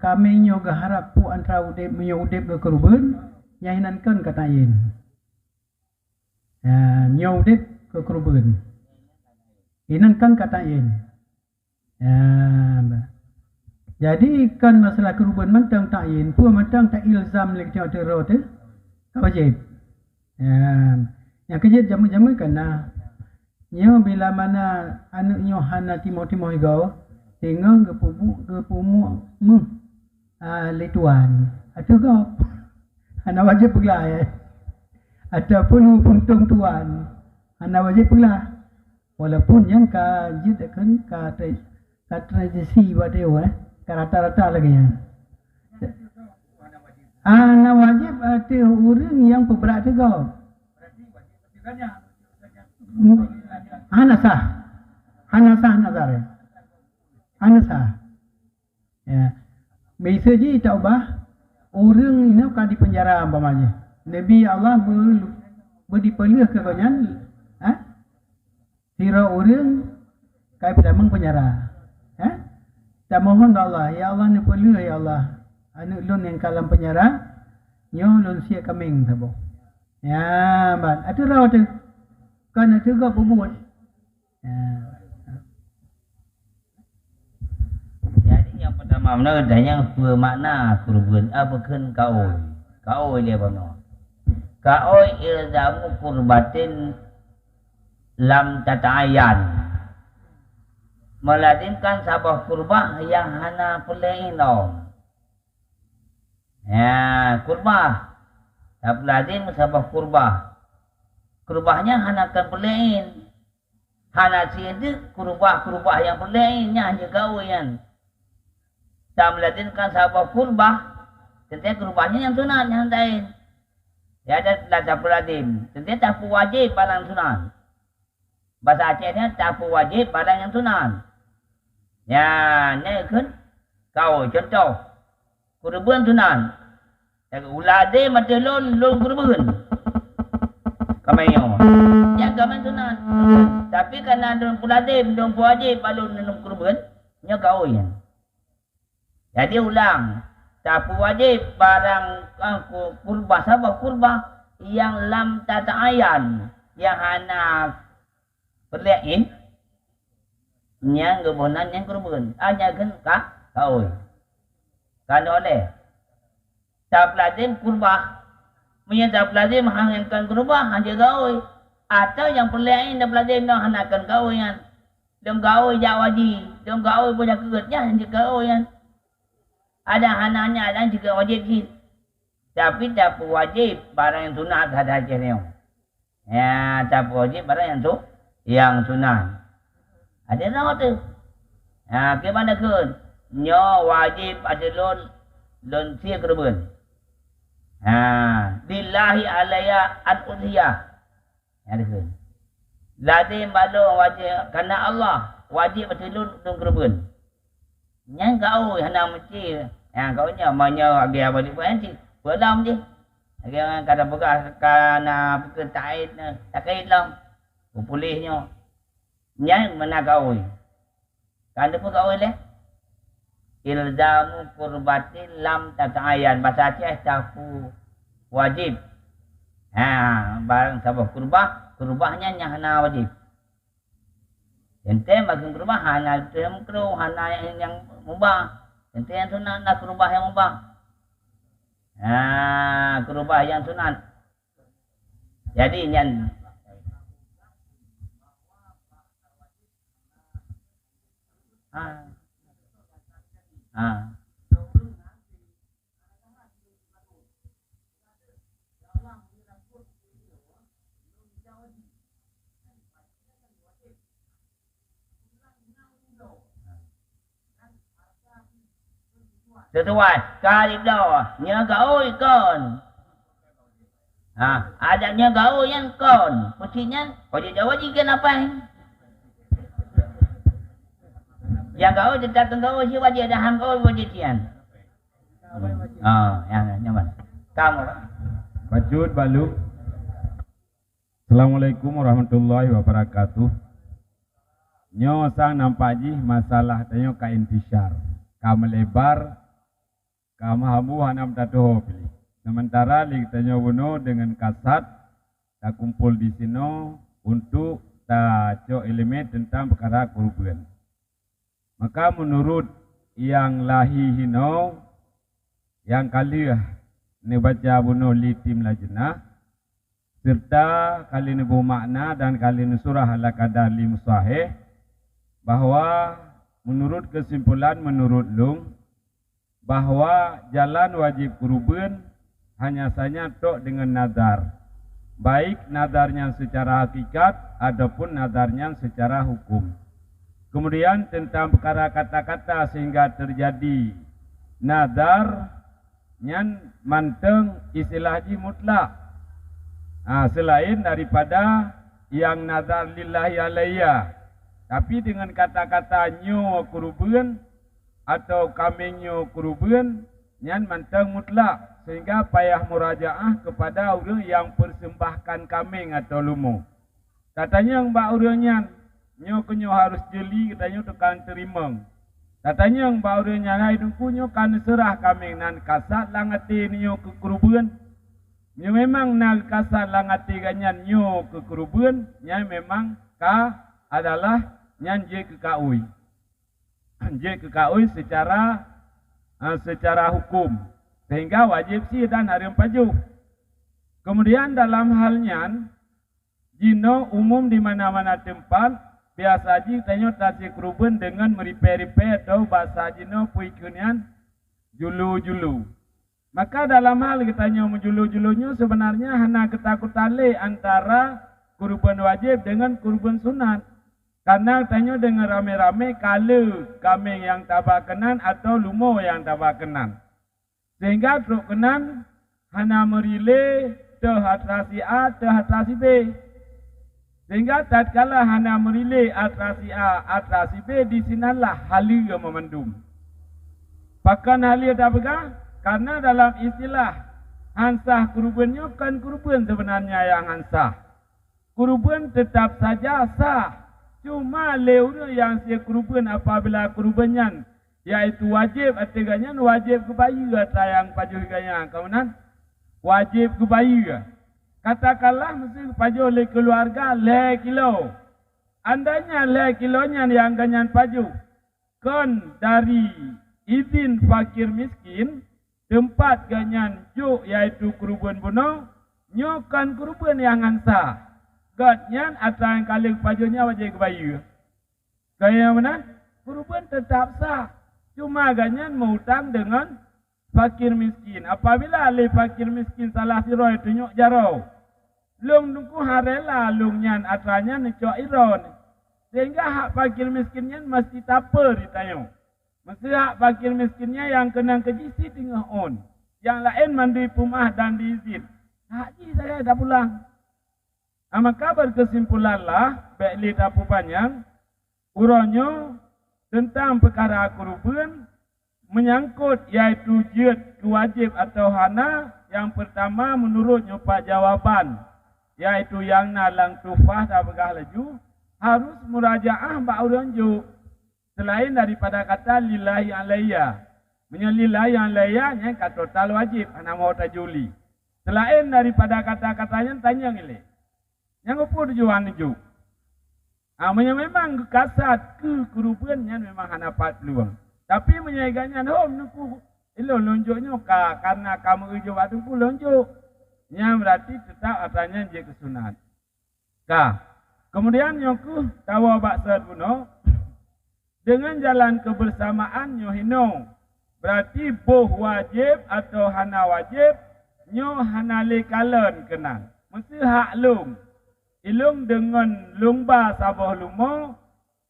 kami nyo gaharap pu antara udip monyo udip ke kurban nyahinankan katain. Nyo udip ke kurban. Hinankan katain. Jadi kan masalah kurban mentang ta'in pu mentang tak ilzam lek tio tero tu wajib. Yang kejut jamu-jamu kena nyo bila mana anak nyo hana timo-timo higo tengok gepumu letuan atau kau hana wajib pula ataupun puntung tuan hana wajib pula walaupun yang kajit kan ka tradisi wadeu ka rata-rata lagi ya hana wajib ada orang yang peberat tu kau Hanasah nazar. Hanasah. Ya. Biasa je tak ubah. Orang ini kan di penjara umpamanya. Nabi Allah berdipelih ke kanyan. Kira orang kai pedamang penjara. Tak mohon Allah, ya Allah ni pelih ya Allah. Anu lun yang kalam penjara, nyo lun sia kaming tabo. Ya, ban. Atu raw tu. Kan atu ga bubuat. Jadi yang pertama mana yang bermakna kurban bukan kaoi. Kaoi dia bano. Kaoi ilzamu kurbatin lam tata'ayan. Meladinkan sabah kurbah yang hana pelain dong. Ya, kurbah. Tak peladin sabah kurbah. Kurbahnya hana kan pelain. Hana siede kurubah yang lainnya hanya kawian. Tak meladinkan sabah kurbah, tentunya kurubahnya yang sunat yang lain. Ya ada lada peladim, tentunya tak wajib palang sunat. Bahasa Acehnya tapu wajib barang yang sunat. Ya, ni kan kau contoh. Kurban sunat. Ulade mati lon kurban. Kamayo. Ya kamayo sunat. Tapi karena don ulade don wajib balun nenum kurban, nya kau yan. Jadi ulang. Tapu wajib barang kurban sabah kurban yang lam tata'ayan yang hana perliain yang gebonan yang kurban hanya kan kau kan oleh tak lazim kurban punya tak lazim hangkan kurban hanya kau atau yang perliain tak lazim dah hanakan kau yang dong kau jawaji dong kau punya kerja hanya kau yang ada hananya dan juga wajib sih. Tapi tak wajib barang yang sunat ada aja ni. Ya, tak wajib barang yang sunat. Ada nama tu. Ya, ke mana ke? Nyo wajib ada lon sia kurban. Ha, lillahi alaya al-udhiyah. Ya ada. Lazim balo wajib karena Allah wajib ada lon kurban. Yang kau hendak mesti yang kau nya manya biar balik nanti belam je yang kada bekas kana berkait tak kait lam pulihnya yang mana kau kan depa kau le ilzamu qurbatin lam tata'ayan bahasa Aceh tafu wajib barang sabah kurbahnya yang hana wajib. Ente bagi berubah hanya makruh, hanya yang mubah. Ente yang sunat nak berubah yang mubah. Berubah yang sunat. Jadi yang sesuai karib dah nya gaoi kon ada nya gaoi yang kon mestinya kau jawab jikan apa yang gaoi datang gaoi si wajib ada hang gaoi wajib sian yang nyaman kamu Wajud Balu. Assalamualaikum warahmatullahi wabarakatuh. Nyo sang nampak ji masalah tanyo ka intisar ka melebar ka mahamu hanam tatuh pilih. Sementara li tanyo buno dengan kasat tak kumpul di sino untuk tak co elemen tentang perkara kurban. Maka menurut yang lahi hino yang kali ni baca buno li tim lajnah serta kali ni bermakna dan kali ni surah al-qadar li musahih bahwa menurut kesimpulan menurut lung bahwa jalan wajib kurban hanya saja tok dengan nazar, baik nazarnya secara hakikat ataupun nazarnya secara hukum. Kemudian tentang perkara kata-kata sehingga terjadi nazar nyan manteng istilah ji mutlak. Selain daripada yang nazar lillahi alayya, tapi dengan kata-kata nyo kurban atau kami nyo kurban nyan manteng mutlak, sehingga payah murajaah kepada orang yang persembahkan kambing atau lumo. Katanya mbak orangnya nyo kenyo harus jeli, katanya tekan terima. Katanya mbak orangnya hai dungku nyo kan serah kambing nan kasat langati nyo ke kurban. Nyo memang nak kasat langati ganyan nyo ke kurban, nya memang ka adalah nyan je ke kaui. Je ke kaui secara hukum. Sehingga wajib sih dan harim pajuk. Kemudian dalam halnya jino umum di mana-mana tempat biasa ji tanyo tasik kurban dengan meripe-ripe atau bahasa jino puikunian julu-julu. Maka dalam hal kita nyo menjulu-julunya sebenarnya hanya ketakutan le antara kurban wajib dengan kurban sunat. Karena tanyo dengan rame-rame kalau kambing yang tabak kenan atau lumo yang tabak kenan. Sehingga truk kenan hanya merile terhatrasi A, terhatrasi B. Sehingga tatkala hana merilai atrasi A, atrasi B, di sinalah halia memandum. Pakan halia tak pegang? Karena dalam istilah hansah kurubannya kan kuruban sebenarnya yang hansah. Kuruban tetap saja sah. Cuma leunya yang sia kuruban apabila kurubannya yaitu wajib ateganya wajib kebayu atayang pajuganya. Kemudian wajib kebayu. Katakanlah mesti paju oleh keluarga le kilo. Andanya le kilonya yang ganyan paju. Kon dari izin fakir miskin tempat ganyan juk yaitu kuruban bunuh nyokan kuruban yang ansah. Gatnya atau yang kali pajunya wajib kebayu. Kaya mana? Kuruban tetap sah. Cuma ganyan mengutang dengan fakir miskin. Apabila ahli fakir miskin salah siro itu nyok jarau. Lung nungku harela lungnya atranya necok iron. Sehingga hak fakir miskinnya mesti taper ditanya. Mesti hak fakir miskinnya yang kena kejisi tengah on. Yang lain mandi pumah dan diizin. Haji saya dah pulang. Maka berkesimpulanlah Bekli Tapu Panjang uronyo tentang perkara kuruban menyangkut yaitu jid kewajib atau hana. Yang pertama menurut nyopa jawaban yaitu yang nalang tufah tak begah laju harus murajaah mbak uronjo selain daripada kata lillahi alayya. Menyelillahi alayya yang kata total wajib hana mau tajuli. Selain daripada kata-katanya tanya ngile. Yang apa tujuan itu? Memang kasat ke kurubannya memang hana pat peluang. Tapi menyeganya nuku ilo lonjoknya karena kamu ujo waktu pun lonjok. Yang berarti tetap atanya je kesunat. Kemudian nyoku tawa baksad puno dengan jalan kebersamaan nyohino. Berarti boh wajib atau hana wajib nyo hana le kalen kenal. Mesti hak lung. Ilung dengan lungba sabah lumo.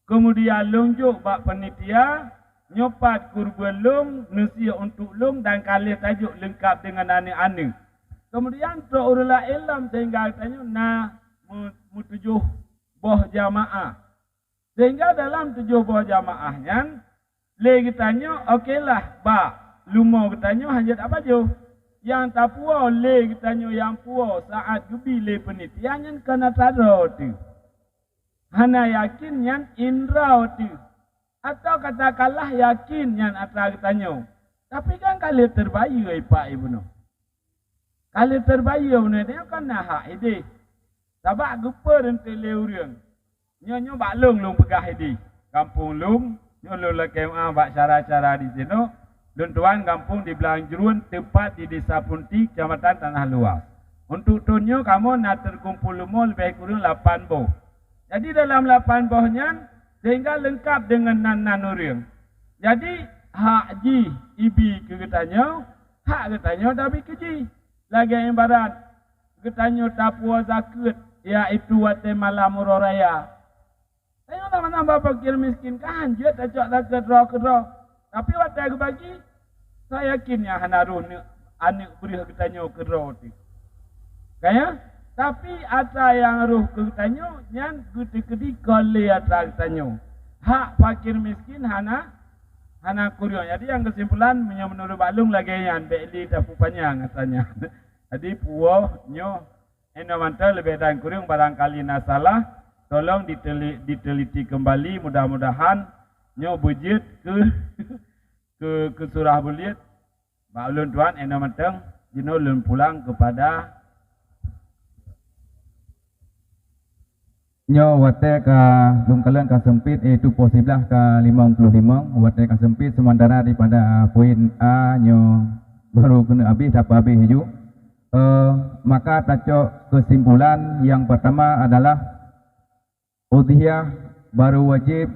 Kemudian lunjuk bak penitia. Nyopat kurban lung. Nusia untuk lung dan kali tajuk lengkap dengan ane-ane. Kemudian Tu'urullah Ilam sehingga tanya mutujuh boh jamaah. Sehingga dalam tujuh boh jamaahnya, le kitanya okeylah ba lumo kitanya hajat apa jo. Yang tak puas le kitanya yang puas saat gebi le penitiannya kena taro tu. Hana yakin yang indrau tu. Atau katakanlah yakin yang atra kitanya. Tapi kan kali terbayu Pak Ibu no. Kali terbayu benar dia kan nak ide. Sabak gupa dan teleuriang. Nyo bak lung pegah ide. Kampung lung, nyo la KMA bak cara-cara di sini. Dan tuan kampung di Belang Jerun tepat di Desa Punti, Kecamatan Tanah Luas. Untuk tunyo kamu nak terkumpul lumo lebih kurang 8 boh. Jadi dalam 8 bohnya sehingga lengkap dengan nan orang. Jadi hak ji ibi ke ketanya, hak ketanya tapi keji. Lagi yang barat, ketanya tapua zakat, iaitu wate malam uroraya. Tanya nama-nama fakir miskin kan, dia tak cak zakat roh. Tapi wate aku bagi, saya yakinnya hanaruh anak beri ketanya ke roh tu. Kaya, tapi ada yang roh ketanya, yang kedi kali ada ketanya. Hak fakir miskin hana kurion. Jadi yang kesimpulan menurut Balung lagi yang Bekli Tapu Panjang katanya. Jadi puah nyo eno mantel lebih dan kurang barangkali nasalah tolong diteliti kembali mudah-mudahan nyo bujit ke surah bulit Pak ulun tuan eno mantel jino ulun pulang kepada nyo wate ka lungkalan ka sempit itu posibelah ka 55 wate ka sempit sementara daripada poin A nyo baru kena habis dapat habis hiju. Maka tajuk kesimpulan yang pertama adalah udhiyah baru wajib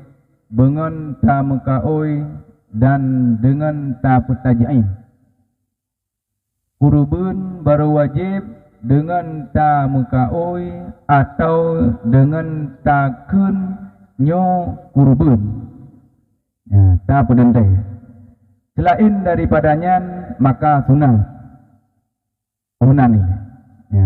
dengan ta mekaoi dan dengan ta putajain. Kurban baru wajib dengan ta mekaoi atau dengan ta kun nyo kurban. Ya, ta pedendai. Selain daripadanya maka sunnah. Ni. Ya.